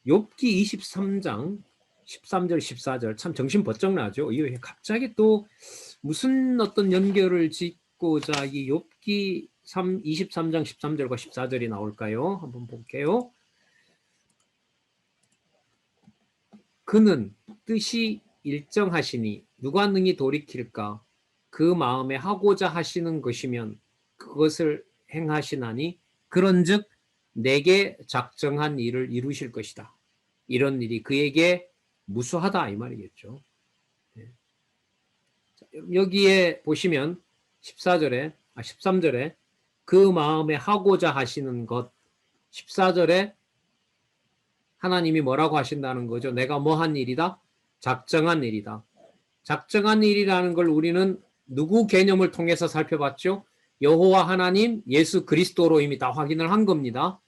욥기 23장 13절 14절 참 정신 번쩍 나죠. 이게 갑자기 또 무슨 어떤 연결을 짓고자 이 욥기 23장 13절과 14절이 나올까요? 한번 볼게요. 그는 뜻이 일정하시니 누가 능히 돌이킬까? 그 마음에 하고자 하시는 것이면 그것을 행하시나니 그런즉 내게 작정한 일을 이루실 것이다. 이런 일이 그에게 무수하다 이 말이겠죠. 여기에 보시면 13절에 그 마음에 하고자 하시는 것, 14절에 하나님이 뭐라고 하신다는 거죠? 내가 뭐 한 일이다? 작정한 일이다. 작정한 일이라는 걸 우리는 누구 개념을 통해서 살펴봤죠? 여호와 하나님, 예수 그리스도로 이미 다 확인을 한 겁니다.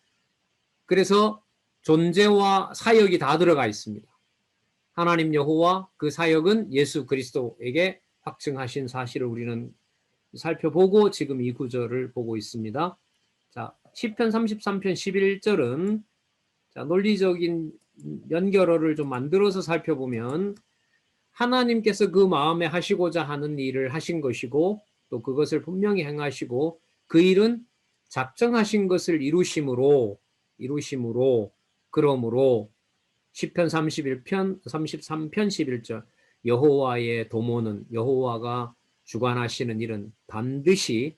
그래서 존재와 사역이 다 들어가 있습니다. 하나님 여호와 그 사역은 예수 그리스도에게 확증하신 사실을 우리는 살펴보고 지금 이 구절을 보고 있습니다. 자, 시편 33편 11절은 자, 논리적인 연결어를 좀 만들어서 살펴보면 하나님께서 그 마음에 하시고자 하는 일을 하신 것이고 또 그것을 분명히 행하시고 그 일은 작정하신 것을 이루심으로 그러므로 시편 33편 11절 여호와의 도모는 여호와가 주관하시는 일은 반드시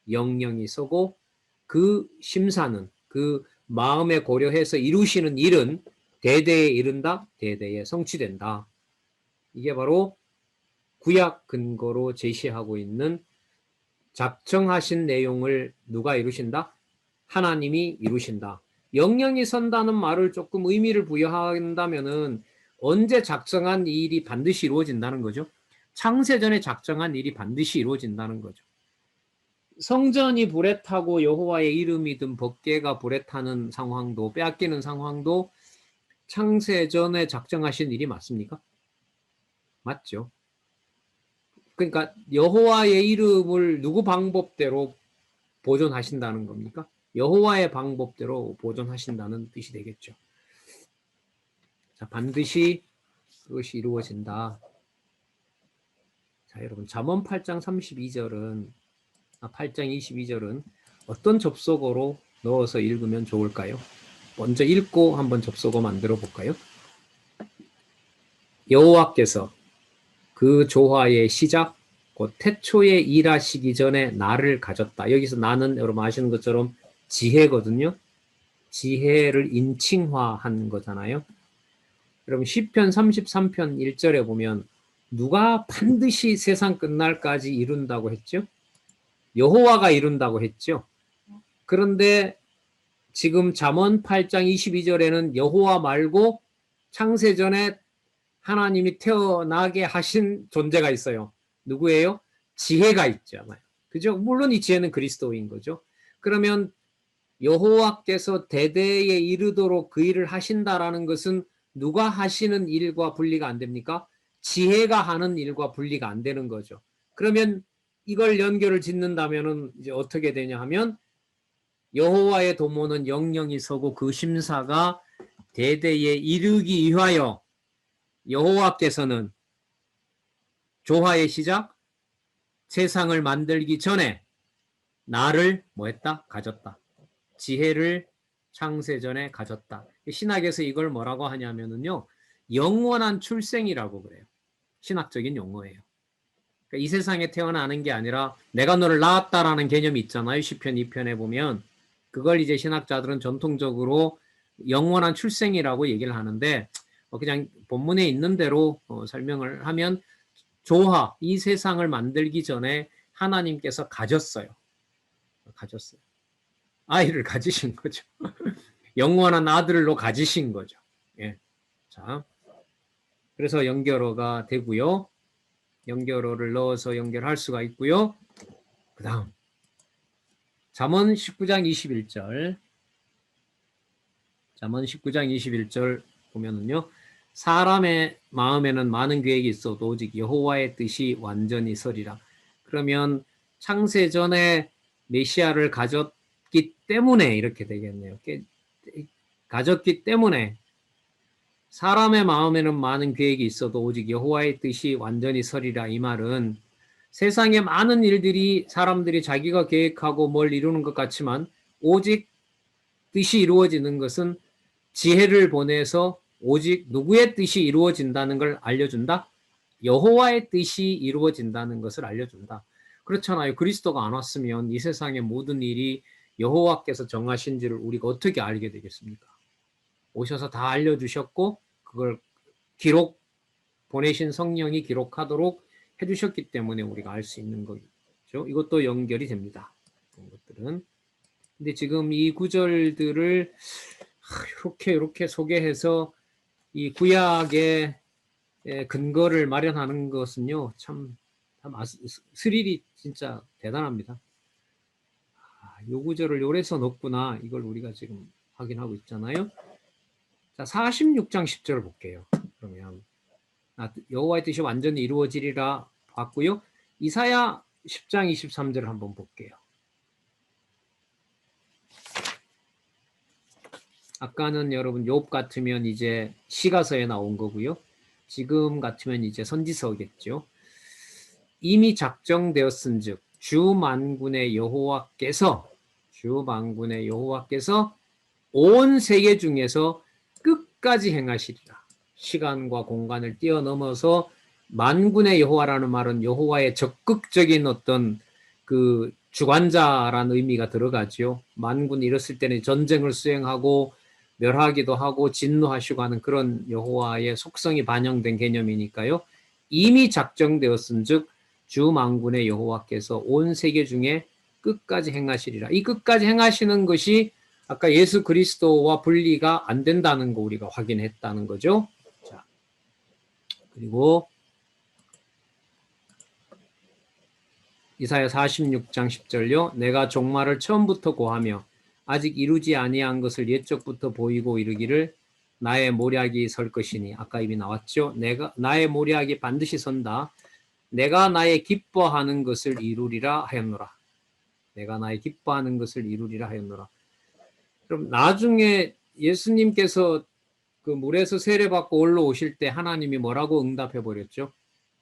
영영이 서고 그 심사는 그 마음에 고려해서 이루시는 일은 대대에 이른다, 대대에 성취된다. 이게 바로 구약 근거로 제시하고 있는 작정하신 내용을 누가 이루신다? 하나님이 이루신다. 영영이 선다는 말을 조금 의미를 부여한다면은 언제 작정한 일이 반드시 이루어진다는 거죠. 창세전에 작정한 일이 반드시 이루어진다는 거죠. 성전이 불에 타고 여호와의 이름이 든 법궤가 불에 타는 상황도 빼앗기는 상황도 창세전에 작정하신 일이 맞습니까? 맞죠. 그러니까 여호와의 이름을 누구 방법대로 보존하신다는 겁니까? 여호와의 방법대로 보존하신다는 뜻이 되겠죠. 자, 반드시 그것이 이루어진다. 자, 여러분 잠언 8장 32절은 8장 22절은 어떤 접속어로 넣어서 읽으면 좋을까요? 먼저 읽고 한번 접속어 만들어 볼까요? 여호와께서 그 조화의 시작, 곧 태초에 일하시기 전에 나를 가졌다. 여기서 나는 여러분 아시는 것처럼 지혜거든요. 지혜를 인칭화한 거잖아요. 여러분 시편 33편 1절에 보면 누가 반드시 세상 끝날까지 이룬다고 했죠? 여호와가 이룬다고 했죠. 그런데 지금 잠언 8장 22절에는 여호와 말고 창세전에 하나님이 태어나게 하신 존재가 있어요. 누구예요? 지혜가 있잖아요. 그죠? 물론 이 지혜는 그리스도인 거죠. 그러면 여호와께서 대대에 이르도록 그 일을 하신다라는 것은 누가 하시는 일과 분리가 안 됩니까? 지혜가 하는 일과 분리가 안 되는 거죠. 그러면 이걸 연결을 짓는다면은 이제 어떻게 되냐 하면 여호와의 도모는 영영이 서고 그 심사가 대대에 이르기 위하여 여호와께서는 조화의 시작, 세상을 만들기 전에 나를 뭐 했다? 가졌다. 지혜를 창세전에 가졌다. 신학에서 이걸 뭐라고 하냐면은요, 영원한 출생이라고 그래요. 신학적인 용어예요. 그러니까 이 세상에 태어나는 게 아니라 내가 너를 낳았다라는 개념이 있잖아요. 시편 2편에 보면 그걸 이제 신학자들은 전통적으로 영원한 출생이라고 얘기를 하는데 그냥 본문에 있는 대로 설명을 하면 조화, 이 세상을 만들기 전에 하나님께서 가졌어요. 아이를 가지신 거죠. 영원한 아들로 가지신 거죠. 예. 자, 그래서 연결어가 되고요. 연결어를 넣어서 연결할 수가 있고요. 그 다음 잠언 19장 21절 잠언 19장 21절 보면은요. 사람의 마음에는 많은 계획이 있어도 오직 여호와의 뜻이 완전히 서리라. 그러면 창세 전에 메시아를 가졌기 때문에 이렇게 되겠네요. 가졌기 때문에 사람의 마음에는 많은 계획이 있어도 오직 여호와의 뜻이 완전히 서리라. 이 말은 세상에 많은 일들이 사람들이 자기가 계획하고 뭘 이루는 것 같지만 오직 뜻이 이루어지는 것은 지혜를 보내서 오직 누구의 뜻이 이루어진다는 걸 알려준다? 여호와의 뜻이 이루어진다는 것을 알려준다. 그렇잖아요. 그리스도가 안 왔으면 이 세상의 모든 일이 여호와께서 정하신 지를 우리가 어떻게 알게 되겠습니까? 오셔서 다 알려주셨고 그걸 기록 보내신 성령이 기록하도록 해주셨기 때문에 우리가 알 수 있는 거죠. 이것도 연결이 됩니다. 이런 것들은. 근데 지금 이 구절들을 이렇게 소개해서 이 구약의 근거를 마련하는 것은요, 참 스릴이 진짜 대단합니다. 이 구절을 요래서 넣었구나. 이걸 우리가 지금 확인하고 있잖아요. 자, 46장 10절을 볼게요. 그러면 여호와의 뜻이 완전히 이루어지리라 봤고요. 이사야 10장 23절을 한번 볼게요. 아까는 여러분 욥 같으면 이제 시가서에 나온 거고요. 지금 같으면 이제 선지서겠죠. 이미 작정되었은즉 주 만군의 여호와께서 온 세계 중에서 끝까지 행하시리라. 시간과 공간을 뛰어넘어서 만군의 여호와라는 말은 여호와의 적극적인 어떤 그 주관자라는 의미가 들어가죠. 만군 이뤘을 때는 전쟁을 수행하고 멸하기도 하고 진노하시고 하는 그런 여호와의 속성이 반영된 개념이니까요. 이미 작정되었은즉 주 만군의 여호와께서 온 세계 중에 끝까지 행하시리라. 이 끝까지 행하시는 것이 아까 예수 그리스도와 분리가 안 된다는 거 우리가 확인했다는 거죠. 자, 그리고 이사야 46장 10절요. 내가 종말을 처음부터 고하며 아직 이루지 아니한 것을 옛적부터 보이고 이르기를 나의 모략이 설 것이니. 아까 이미 나왔죠. 나의 모략이 반드시 선다. 내가 나의 기뻐하는 것을 이루리라 하였노라. 내가 나의 기뻐하는 것을 이루리라 하였노라. 그럼 나중에 예수님께서 그 물에서 세례받고 올라오실 때 하나님이 뭐라고 응답해 버렸죠?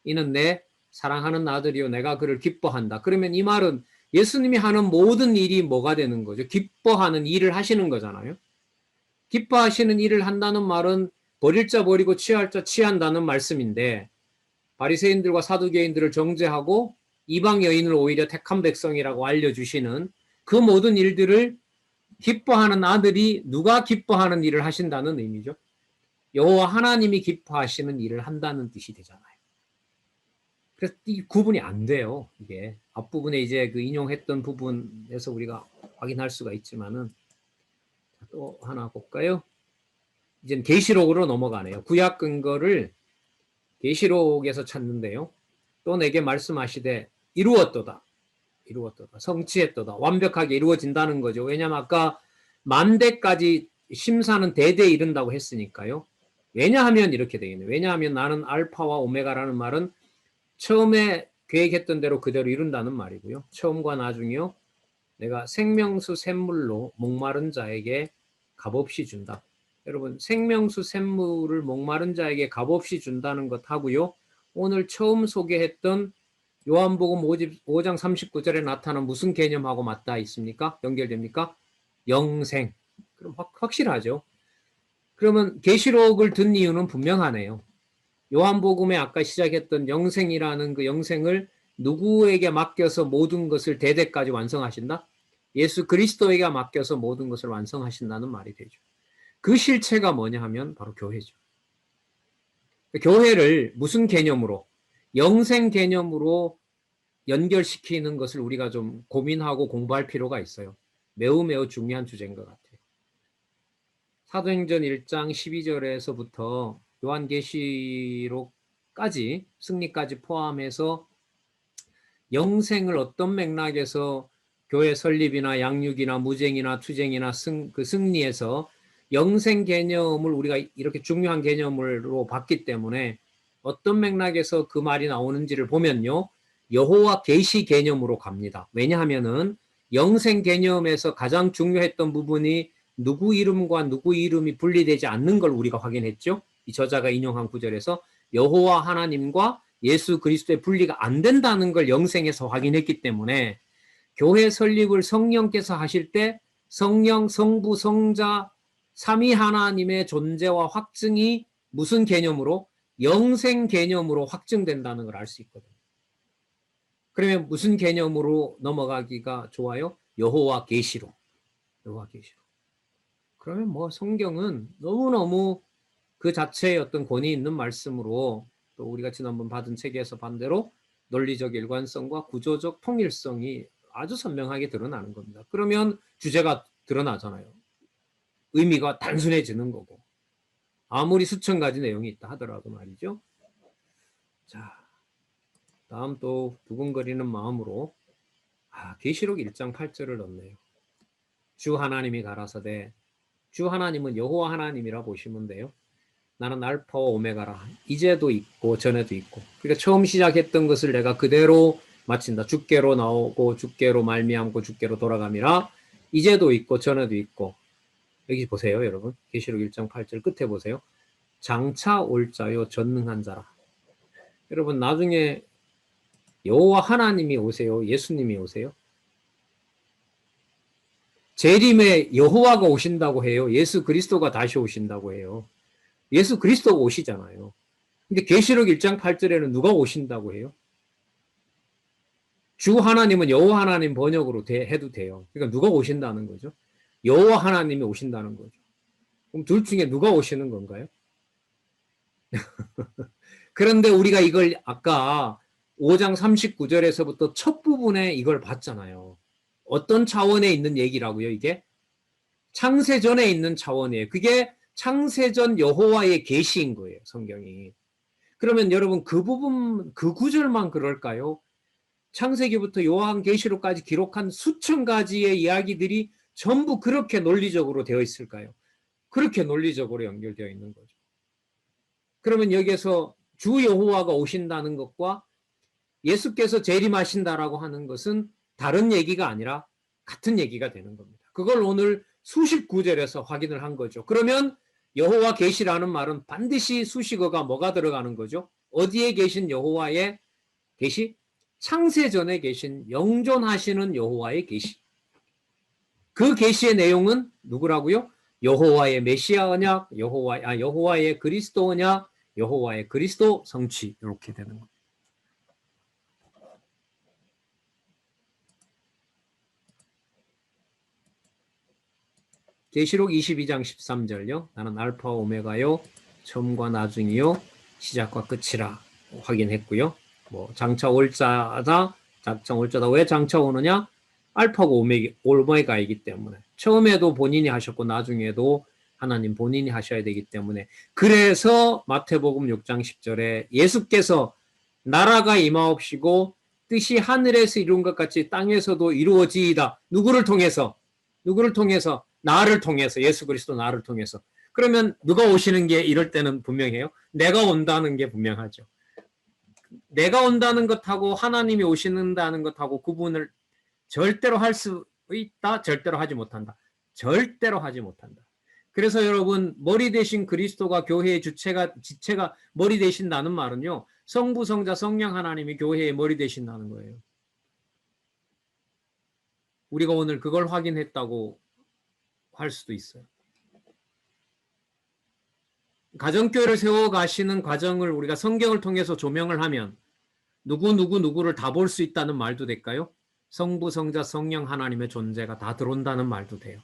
이는 내 사랑하는 아들이요 내가 그를 기뻐한다. 그러면 이 말은 예수님이 하는 모든 일이 뭐가 되는 거죠? 기뻐하는 일을 하시는 거잖아요. 기뻐하시는 일을 한다는 말은 버릴 자 버리고 취할 자 취한다는 말씀인데 바리새인들과 사두개인들을 정죄하고 이방 여인을 오히려 택한 백성이라고 알려주시는 그 모든 일들을 기뻐하는 아들이 누가 기뻐하는 일을 하신다는 의미죠. 여호와 하나님이 기뻐하시는 일을 한다는 뜻이 되잖아요. 그래서 이 구분이 안 돼요. 이게 앞부분에 이제 그 인용했던 부분에서 우리가 확인할 수가 있지만은 또 하나 볼까요? 이제 계시록으로 넘어가네요. 구약 근거를 계시록에서 찾는데요. 또 내게 말씀하시되 이루었도다. 성취했도다. 완벽하게 이루어진다는 거죠. 왜냐하면 아까 만대까지 심사는 대대에 이른다고 했으니까요. 왜냐하면 이렇게 되겠네요. 왜냐하면 나는 알파와 오메가라는 말은 처음에 계획했던 대로 그대로 이룬다는 말이고요. 처음과 나중이요. 내가 생명수 샘물로 목마른 자에게 값없이 준다. 여러분 생명수 샘물을 목마른 자에게 값없이 준다는 것 하고요. 오늘 처음 소개했던 요한복음 5장 39절에 나타난 무슨 개념하고 맞닿아 있습니까? 연결됩니까? 영생. 그럼 확실하죠. 그러면 계시록을 든 이유는 분명하네요. 요한복음에 아까 시작했던 영생이라는 그 영생을 누구에게 맡겨서 모든 것을 대대까지 완성하신다? 예수 그리스도에게 맡겨서 모든 것을 완성하신다는 말이 되죠. 그 실체가 뭐냐 하면 바로 교회죠. 교회를 무슨 개념으로? 영생 개념으로 연결시키는 것을 우리가 좀 고민하고 공부할 필요가 있어요. 매우 중요한 주제인 것 같아요. 사도행전 1장 12절에서부터 요한계시록 승리까지 포함해서 영생을 어떤 맥락에서 교회 설립이나 양육이나 무쟁이나 투쟁이나 승리에서 영생 개념을 우리가 이렇게 중요한 개념으로 봤기 때문에 어떤 맥락에서 그 말이 나오는지를 보면요. 여호와 계시 개념으로 갑니다. 왜냐하면은 영생 개념에서 가장 중요했던 부분이 누구 이름과 누구 이름이 분리되지 않는 걸 우리가 확인했죠. 이 저자가 인용한 구절에서 여호와 하나님과 예수 그리스도의 분리가 안 된다는 걸 영생에서 확인했기 때문에 교회 설립을 성령께서 하실 때 성령, 성부, 성자, 삼위 하나님의 존재와 확증이 무슨 개념으로? 영생 개념으로 확증된다는 걸 알 수 있거든요. 그러면 무슨 개념으로 넘어가기가 좋아요? 여호와 계시로. 여호와 계시로. 그러면 뭐 성경은 너무너무 그 자체의 어떤 권위 있는 말씀으로 또 우리가 지난번 받은 책에서 반대로 논리적 일관성과 구조적 통일성이 아주 선명하게 드러나는 겁니다. 그러면 주제가 드러나잖아요. 의미가 단순해지는 거고. 아무리 수천 가지 내용이 있다 하더라도 말이죠. 자, 다음 또 두근거리는 마음으로 계시록 1장 8절을 넣네요. 주 하나님이 가라사대, 주 하나님은 여호와 하나님이라 보시면 돼요. 나는 알파와 오메가라. 이제도 있고 전에도 있고. 그러니까 처음 시작했던 것을 내가 그대로 마친다. 주께로 나오고 주께로 말미암고 주께로 돌아감이라. 이제도 있고 전에도 있고. 여기 보세요, 여러분. 계시록 1장 8절 끝에 보세요. 장차 올 자요 전능한 자라. 여러분 나중에 여호와 하나님이 오세요? 예수님이 오세요? 재림에 여호와가 오신다고 해요? 예수 그리스도가 다시 오신다고 해요? 예수 그리스도가 오시잖아요. 근데 계시록 1장 8절에는 누가 오신다고 해요? 주 하나님은 여호와 하나님 번역으로 해도 돼요. 그러니까 누가 오신다는 거죠? 여호와 하나님이 오신다는 거죠. 그럼 둘 중에 누가 오시는 건가요? 그런데 우리가 이걸 아까 5장 39절에서부터 첫 부분에 이걸 봤잖아요. 어떤 차원에 있는 얘기라고요, 이게? 창세전에 있는 차원이에요. 그게 창세전 여호와의 계시인 거예요, 성경이. 그러면 여러분 그 부분, 그 구절만 그럴까요? 창세기부터 요한계시록까지 기록한 수천 가지의 이야기들이 전부 그렇게 논리적으로 되어 있을까요? 그렇게 논리적으로 연결되어 있는 거죠. 그러면 여기에서 주 여호와가 오신다는 것과 예수께서 재림하신다라고 하는 것은 다른 얘기가 아니라 같은 얘기가 되는 겁니다. 그걸 오늘 수십 구절에서 확인을 한 거죠. 그러면 여호와 계시라는 말은 반드시 수식어가 뭐가 들어가는 거죠? 어디에 계신 여호와의 계시? 창세전에 계신 영존하시는 여호와의 계시. 그 계시의 내용은 누구라고요? 여호와의 메시아 언약, 여호와의 그리스도 언약, 여호와의 그리스도 성취. 이렇게 되는 겁니다. 계시록 22장 13절요. 나는 알파와 오메가요, 처음과 나중이요, 시작과 끝이라 확인했고요. 뭐 장차 올 자다, 왜 장차 오느냐? 알파고 오메가이기 때문에. 처음에도 본인이 하셨고 나중에도 하나님 본인이 하셔야 되기 때문에. 그래서 마태복음 6장 10절에 예수께서 나라가 임하옵시고 뜻이 하늘에서 이룬 것 같이 땅에서도 이루어지이다. 누구를 통해서? 나를 통해서. 예수 그리스도 나를 통해서. 그러면 누가 오시는 게 이럴 때는 분명해요. 내가 온다는 게 분명하죠. 내가 온다는 것하고 하나님이 오시는다는 것하고 구분을 절대로 할 수 있다, 절대로 하지 못한다. 절대로 하지 못한다. 그래서 여러분 머리 대신 그리스도가 교회의 지체가 머리 되신다는 말은요. 성부, 성자, 성령 하나님이 교회의 머리 되신다는 거예요. 우리가 오늘 그걸 확인했다고 할 수도 있어요. 가정교회를 세워가시는 과정을 우리가 성경을 통해서 조명을 하면 누구를 다 볼 수 있다는 말도 될까요? 성부, 성자, 성령 하나님의 존재가 다 들어온다는 말도 돼요.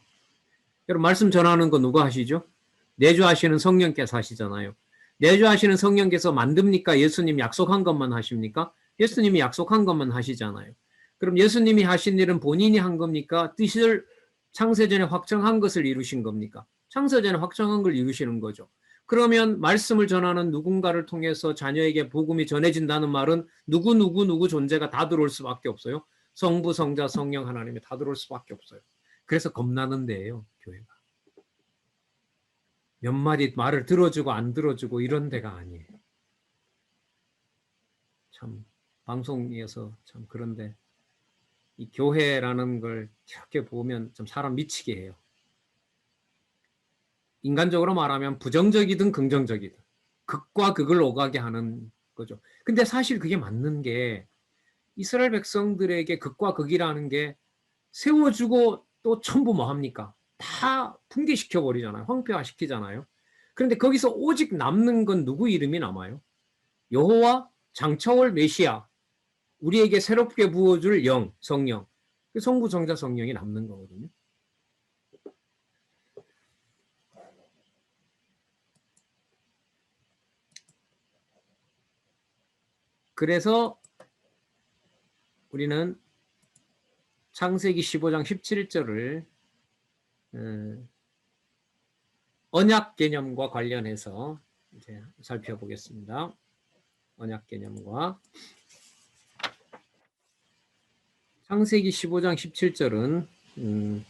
여러분 말씀 전하는 거 누가 하시죠? 내주하시는 성령께서 하시잖아요. 내주하시는 성령께서 만듭니까? 예수님 약속한 것만 하십니까? 예수님이 약속한 것만 하시잖아요. 그럼 예수님이 하신 일은 본인이 한 겁니까? 뜻을 창세전에 확정한 것을 이루신 겁니까? 창세전에 확정한 걸 이루시는 거죠. 그러면 말씀을 전하는 누군가를 통해서 자녀에게 복음이 전해진다는 말은 누구 존재가 다 들어올 수밖에 없어요. 성부, 성자, 성령 하나님이 다 들어올 수밖에 없어요. 그래서 겁나는 데예요, 교회가. 몇 마디 말을 들어주고 안 들어주고 이런 데가 아니에요. 참 방송에서 참 그런데 이 교회라는 걸 이렇게 보면 좀 사람 미치게 해요. 인간적으로 말하면 부정적이든 긍정적이든 극과 극을 오가게 하는 거죠. 근데 사실 그게 맞는 게 이스라엘 백성들에게 극과 극이라는 게 세워주고 또 전부 뭐 합니까? 다 붕괴시켜 버리잖아요. 황폐화시키잖아요. 그런데 거기서 오직 남는 건 누구 이름이 남아요? 여호와, 장차올 메시아, 우리에게 새롭게 부어줄 영, 성령, 성부, 성자, 성령이 남는 거거든요. 그래서 우리는 창세기 15장 17절을 언약 개념과 관련해서 이제 살펴보겠습니다. 언약 개념과 창세기 15장 17절은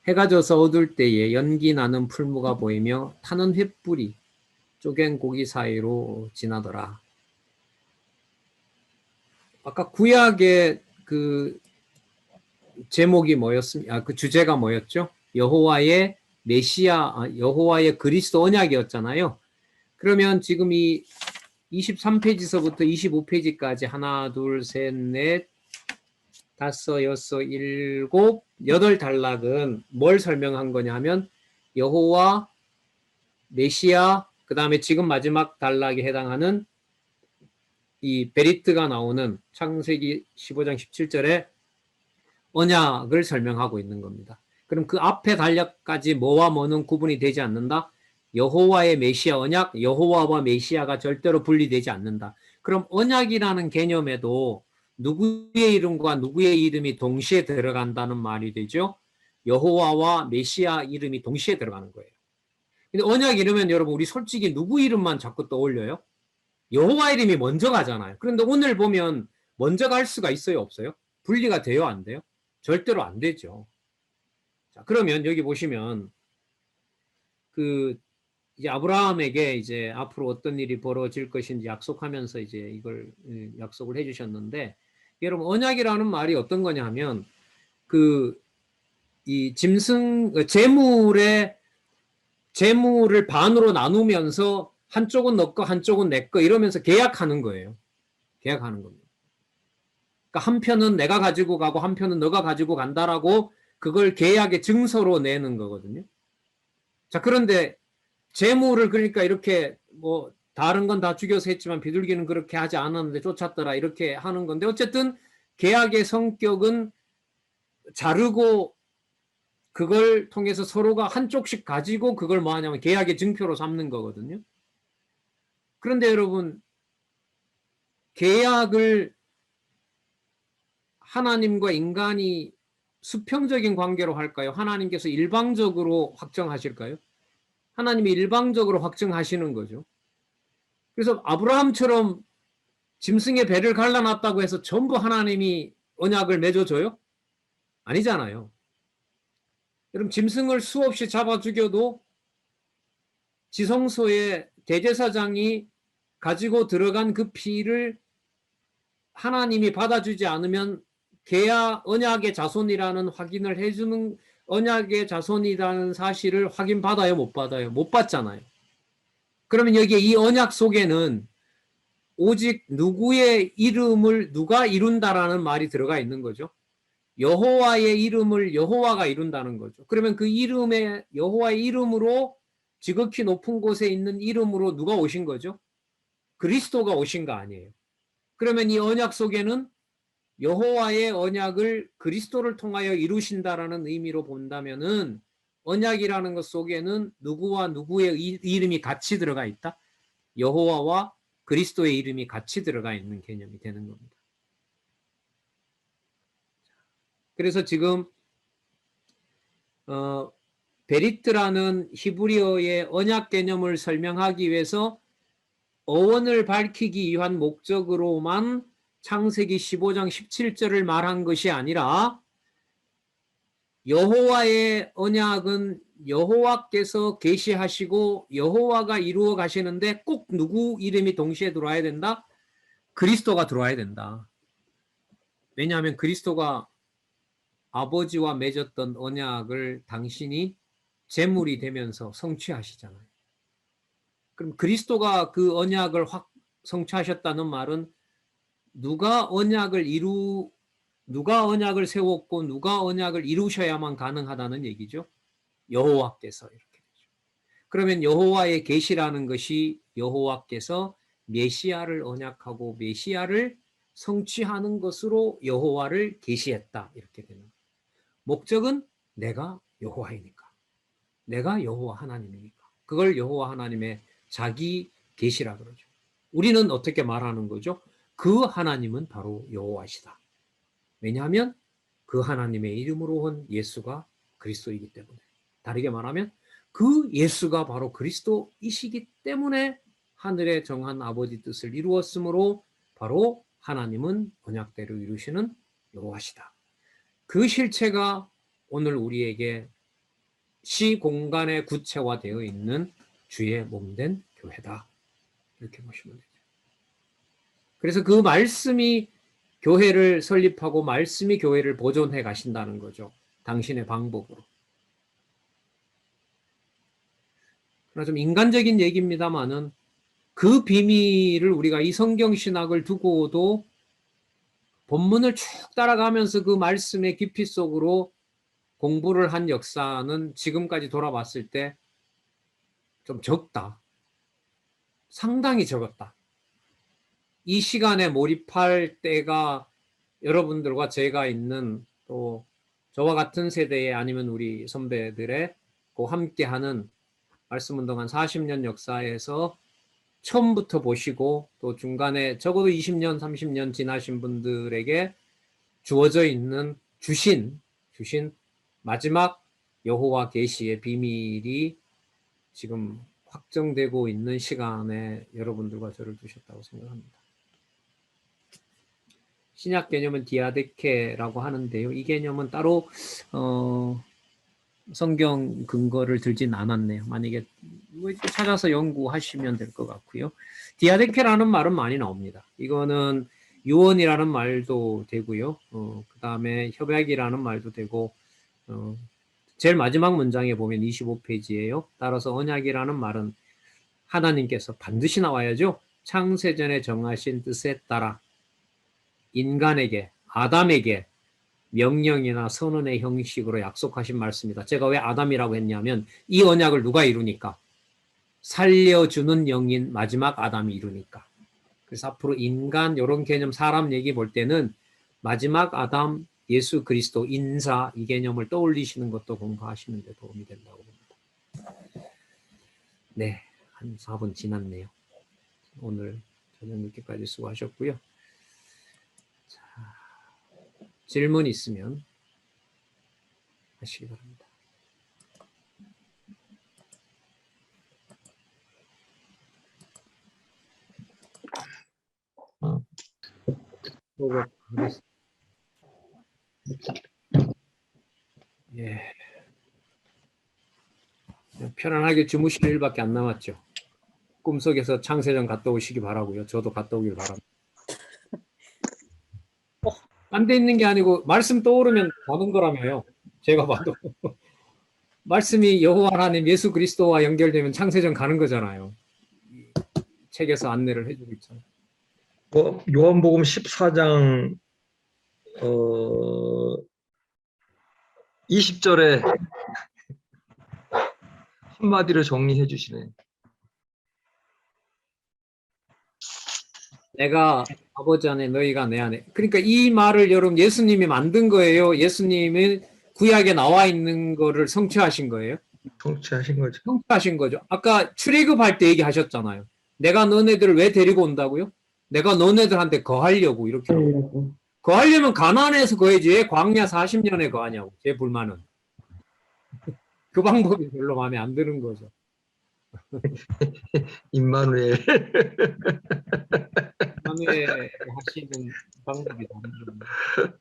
해가 져서 어두울 때에 연기 나는 풀무가 보이며 타는 횃불이 쪼갠 고기 사이로 지나더라. 아까 구약의 그 제목이 뭐였습니까? 그 주제가 뭐였죠? 여호와의 메시아, 여호와의 그리스도 언약이었잖아요. 그러면 지금 이 23페이지서부터 25페이지까지 하나, 둘, 셋, 넷, 다섯, 여섯, 일곱, 여덟 단락은 뭘 설명한 거냐 하면 여호와, 메시아, 그 다음에 지금 마지막 단락에 해당하는 이 베리트가 나오는 창세기 15장 17절에 언약을 설명하고 있는 겁니다. 그럼 그 앞에 단락까지 뭐와 뭐는 구분이 되지 않는다? 여호와의 메시아 언약, 여호와와 메시아가 절대로 분리되지 않는다. 그럼 언약이라는 개념에도 누구의 이름과 누구의 이름이 동시에 들어간다는 말이 되죠. 여호와와 메시아 이름이 동시에 들어가는 거예요. 근데 언약 이러면 여러분 우리 솔직히 누구 이름만 자꾸 떠올려요? 여호와 이름이 먼저 가잖아요. 그런데 오늘 보면 먼저 갈 수가 있어요, 없어요? 분리가 돼요, 안 돼요? 절대로 안 되죠. 자, 그러면 여기 보시면 그 이제 아브라함에게 이제 앞으로 어떤 일이 벌어질 것인지 약속하면서 이제 이걸 약속을 해주셨는데, 여러분 언약이라는 말이 어떤 거냐 하면 그 이 짐승 재물을 반으로 나누면서 한쪽은 너 거, 한쪽은 내 거 이러면서 계약하는 거예요. 계약하는 겁니다. 그러니까 한 편은 내가 가지고 가고 한 편은 너가 가지고 간다라고 그걸 계약의 증서로 내는 거거든요. 자, 그런데 재물을 그러니까 이렇게 뭐 다른 건 다 죽여서 했지만 비둘기는 그렇게 하지 않았는데 쫓았더라 이렇게 하는 건데 어쨌든 계약의 성격은 자르고 그걸 통해서 서로가 한쪽씩 가지고 그걸 뭐 하냐면 계약의 증표로 삼는 거거든요. 그런데 여러분 계약을 하나님과 인간이 수평적인 관계로 할까요? 하나님께서 일방적으로 확정하실까요? 하나님이 일방적으로 확정하시는 거죠. 그래서 아브라함처럼 짐승의 배를 갈라놨다고 해서 전부 하나님이 언약을 맺어줘요? 아니잖아요. 여러분 짐승을 수없이 잡아 죽여도 지성소에 대제사장이 가지고 들어간 그 피를 하나님이 받아주지 않으면 계약 언약의 자손이라는 확인을 해주는 언약의 자손이라는 사실을 확인받아요, 못 받아요? 못 받잖아요. 그러면 여기에 이 언약 속에는 오직 누구의 이름을 누가 이룬다라는 말이 들어가 있는 거죠. 여호와의 이름을 여호와가 이룬다는 거죠. 그러면 그 이름에 여호와의 이름으로 지극히 높은 곳에 있는 이름으로 누가 오신 거죠? 그리스도가 오신 거 아니에요. 그러면 이 언약 속에는 여호와의 언약을 그리스도를 통하여 이루신다라는 의미로 본다면은 언약이라는 것 속에는 누구와 누구의 이름이 같이 들어가 있다? 여호와와 그리스도의 이름이 같이 들어가 있는 개념이 되는 겁니다. 그래서 지금 베리트라는 히브리어의 언약 개념을 설명하기 위해서 어원을 밝히기 위한 목적으로만 창세기 15장 17절을 말한 것이 아니라 여호와의 언약은 여호와께서 계시하시고 여호와가 이루어 가시는데 꼭 누구 이름이 동시에 들어와야 된다? 그리스도가 들어와야 된다. 왜냐하면 그리스도가 아버지와 맺었던 언약을 당신이 제물이 되면서 성취하시잖아요. 그럼 그리스도가 그 언약을 성취하셨다는 말은 누가 언약을 세웠고 누가 언약을 이루셔야만 가능하다는 얘기죠. 여호와께서 이렇게 되죠. 그러면 여호와의 계시라는 것이 여호와께서 메시아를 언약하고 메시아를 성취하는 것으로 여호와를 계시했다 이렇게 되는 거예요. 목적은 내가 여호와이니까, 내가 여호와 하나님이니까. 그걸 여호와 하나님의 자기 계시라 그러죠. 우리는 어떻게 말하는 거죠? 그 하나님은 바로 여호와시다. 왜냐하면 그 하나님의 이름으로 온 예수가 그리스도이기 때문에. 다르게 말하면 그 예수가 바로 그리스도이시기 때문에 하늘에 정한 아버지 뜻을 이루었으므로 바로 하나님은 언약대로 이루시는 여호와시다. 그 실체가 오늘 우리에게 시공간에 구체화되어 있는 주의 몸된 교회다. 이렇게 보시면 되죠. 그래서 그 말씀이 교회를 설립하고 말씀이 교회를 보존해 가신다는 거죠. 당신의 방법으로. 그러나 좀 인간적인 얘기입니다만은 그 비밀을 우리가 이 성경신학을 두고도 본문을 쭉 따라가면서 그 말씀의 깊이 속으로 공부를 한 역사는 지금까지 돌아봤을 때 좀 적다. 상당히 적었다. 이 시간에 몰입할 때가 여러분들과 제가 있는 또 저와 같은 세대의 아니면 우리 선배들의 함께하는 말씀운동 한 40년 역사에서 처음부터 보시고 또 중간에 적어도 20년, 30년 지나신 분들에게 주어져 있는 주신 마지막 여호와 계시의 비밀이 지금 확정되고 있는 시간에 여러분들과 저를 두셨다고 생각합니다. 신약 개념은 디아데케라고 하는데요. 이 개념은 따로 성경 근거를 들진 않았네요. 만약에 찾아서 연구하시면 될 것 같고요. 디아데케라는 말은 많이 나옵니다. 이거는 유언이라는 말도 되고요. 그 다음에 협약이라는 말도 되고 제일 마지막 문장에 보면 25페이지예요. 따라서 언약이라는 말은 하나님께서 반드시 나와야죠. 창세전에 정하신 뜻에 따라 인간에게, 아담에게 명령이나 선언의 형식으로 약속하신 말씀이다. 제가 왜 아담이라고 했냐면 이 언약을 누가 이루니까? 살려주는 영인 마지막 아담이 이루니까. 그래서 앞으로 인간 이런 개념 사람 얘기 볼 때는 마지막 아담 예수 그리스도 인사 이 개념을 떠올리시는 것도 공부하시는 데 도움이 된다고 봅니다. 네, 한 4분 지났네요. 오늘 저녁 늦게까지 수고하셨고요. 자, 질문 있으면 하시기 바랍니다. 예. 편안하게 주무실 일밖에 안 남았죠. 꿈속에서 창세전 갔다 오시기 바라고요. 저도 갔다 오길 바랍니다. 안 돼 있는 게 아니고 말씀 떠오르면 가는 거라며요. 제가 봐도. 말씀이 여호와 하나님 예수 그리스도와 연결되면 창세전 가는 거잖아요. 책에서 안내를 해주고 있잖아요. 요한복음 14장 20절에 한마디로 정리해 주시네. 내가 아버지 안에 너희가 내 안에. 그러니까 이 말을 여러분 예수님이 만든 거예요. 예수님이 구약에 나와 있는 거를 성취하신 거예요. 성취하신 거죠. 성취하신 거죠. 아까 출애굽할 때 얘기하셨잖아요. 내가 너네들을 왜 데리고 온다고요? 내가 너네들한테 거하려고 이렇게. 거하려면 가나안에서 거해지 왜 광야 40년에 거하냐고. 제 불만은. 그 방법이 별로 마음에 안 드는 거죠. 임마누엘. 만에 하시는 방법이 다른 거예요.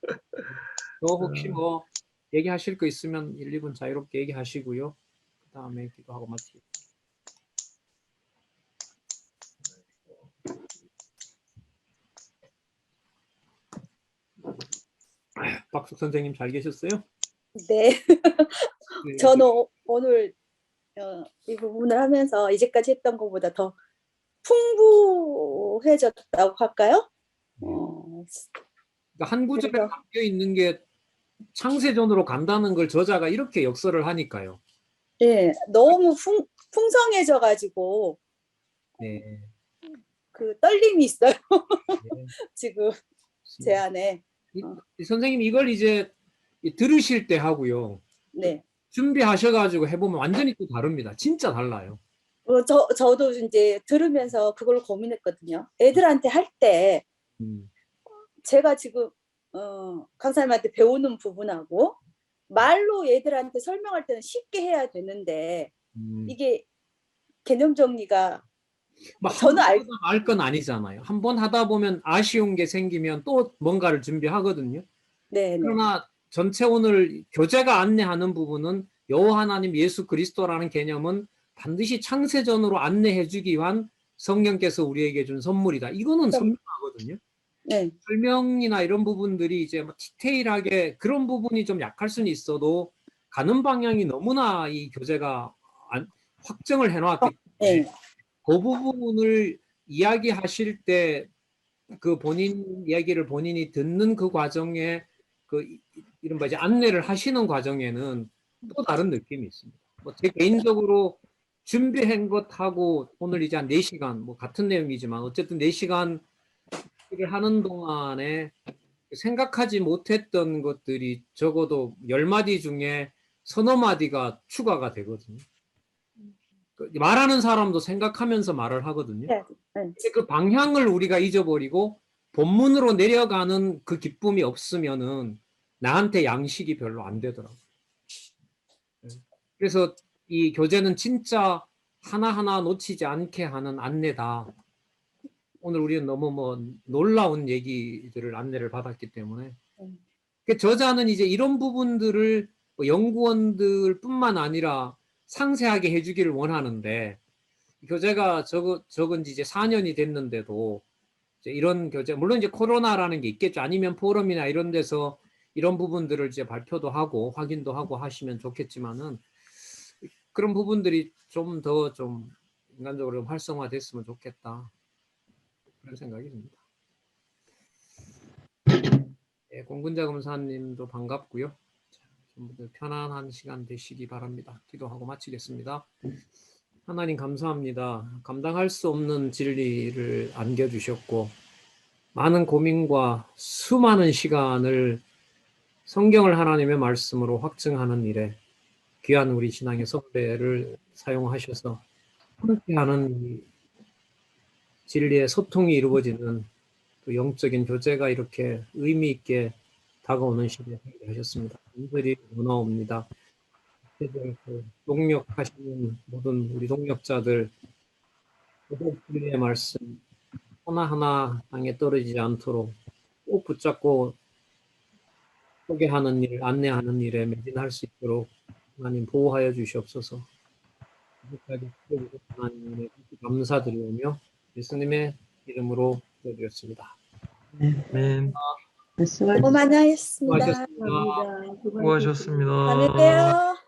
또 혹시 뭐 얘기하실 거 있으면 1, 2분 자유롭게 얘기하시고요. 그 다음에 기도하고 마치고. 박숙 선생님 잘 계셨어요? 네. 네, 저는 오늘 이 부분을 하면서 이제까지 했던 것보다 더 풍부해졌다고 할까요? 그러니까 한 구절에 그래서- 담겨 있는 게 창세전으로 간다는 걸 저자가 이렇게 역설을 하니까요. 예, 너무 풍성해져가지고 네. 그 떨림이 있어요. 네. 지금 제 안에. 이 선생님 이걸 이제 들으실 때 하고요. 네. 준비하셔가지고 해보면 완전히 또 다릅니다. 진짜 달라요. 저도 이제 들으면서 그걸 고민했거든요. 애들한테 할 때 제가 지금 강사님한테 배우는 부분하고 말로 애들한테 설명할 때는 쉽게 해야 되는데 이게 개념 정리가 저는 알 건 아니잖아요. 한 번 하다 보면 아쉬운 게 생기면 또 뭔가를 준비하거든요. 네, 그러나 전체 오늘 교재가 안내하는 부분은 여호와 하나님 예수 그리스도라는 개념은 반드시 창세전으로 안내해 주기 위한 성령께서 우리에게 준 선물이다. 이거는 선명하거든요. 네. 설명이나 이런 부분들이 이제 뭐 디테일하게 그런 부분이 좀 약할 수는 있어도 가는 방향이 너무나 이 교재가 확정을 해놨기 때문에 네. 그 부분을 이야기하실 때 그 본인 이야기를 본인이 듣는 그 과정에 그 이른바 이제 안내를 하시는 과정에는 또 다른 느낌이 있습니다. 뭐 제 개인적으로 준비한 것하고 오늘 이제 한 4시간 뭐 같은 내용이지만 어쨌든 4시간 을 하는 동안에 생각하지 못했던 것들이 적어도 10마디 중에 서너 마디가 추가가 되거든요. 말하는 사람도 생각하면서 말을 하거든요. 네. 근데 그 방향을 우리가 잊어버리고 본문으로 내려가는 그 기쁨이 없으면은 나한테 양식이 별로 안 되더라고요. 그래서 이 교재는 진짜 하나하나 놓치지 않게 하는 안내다. 오늘 우리는 너무 뭐 놀라운 얘기들을 안내를 받았기 때문에 저자는 이제 이런 부분들을 뭐 연구원들 뿐만 아니라 상세하게 해주기를 원하는데 교재가 적은 지 이제 4년이 됐는데도 이제 이런 교재 물론 이제 코로나라는 게 있겠죠. 아니면 포럼이나 이런 데서 이런 부분들을 이제 발표도 하고 확인도 하고 하시면 좋겠지만은 그런 부분들이 좀 더 좀 인간적으로 좀 활성화됐으면 좋겠다. 그런 생각이 듭니다. 네, 공군자 검사님도 반갑고요. 전부들 편안한 시간 되시기 바랍니다. 기도하고 마치겠습니다. 하나님 감사합니다. 감당할 수 없는 진리를 안겨주셨고 많은 고민과 수많은 시간을 성경을 하나님의 말씀으로 확증하는 일에 귀한 우리 신앙의 선배를 사용하셔서 함께하는 진리의 소통이 이루어지는 또 영적인 교제가 이렇게 의미 있게 다가오는 시대에 하셨습니다. 간절히 원하옵니다. 동력하시는 모든 우리 동력자들 진리의 말씀 하나하나 땅에 떨어지지 않도록 꼭 붙잡고 소개하는 일, 안내하는 일에 매진할 수 있도록 하나님 보호하여 주시옵소서. 여기까지 하나님의 감사드리오며 예수님의 이름으로 기도드렸습니다. 아멘. 수고 많으셨습니다. 수고하셨습니다. 수고하셨습니다. 다음에 봬요.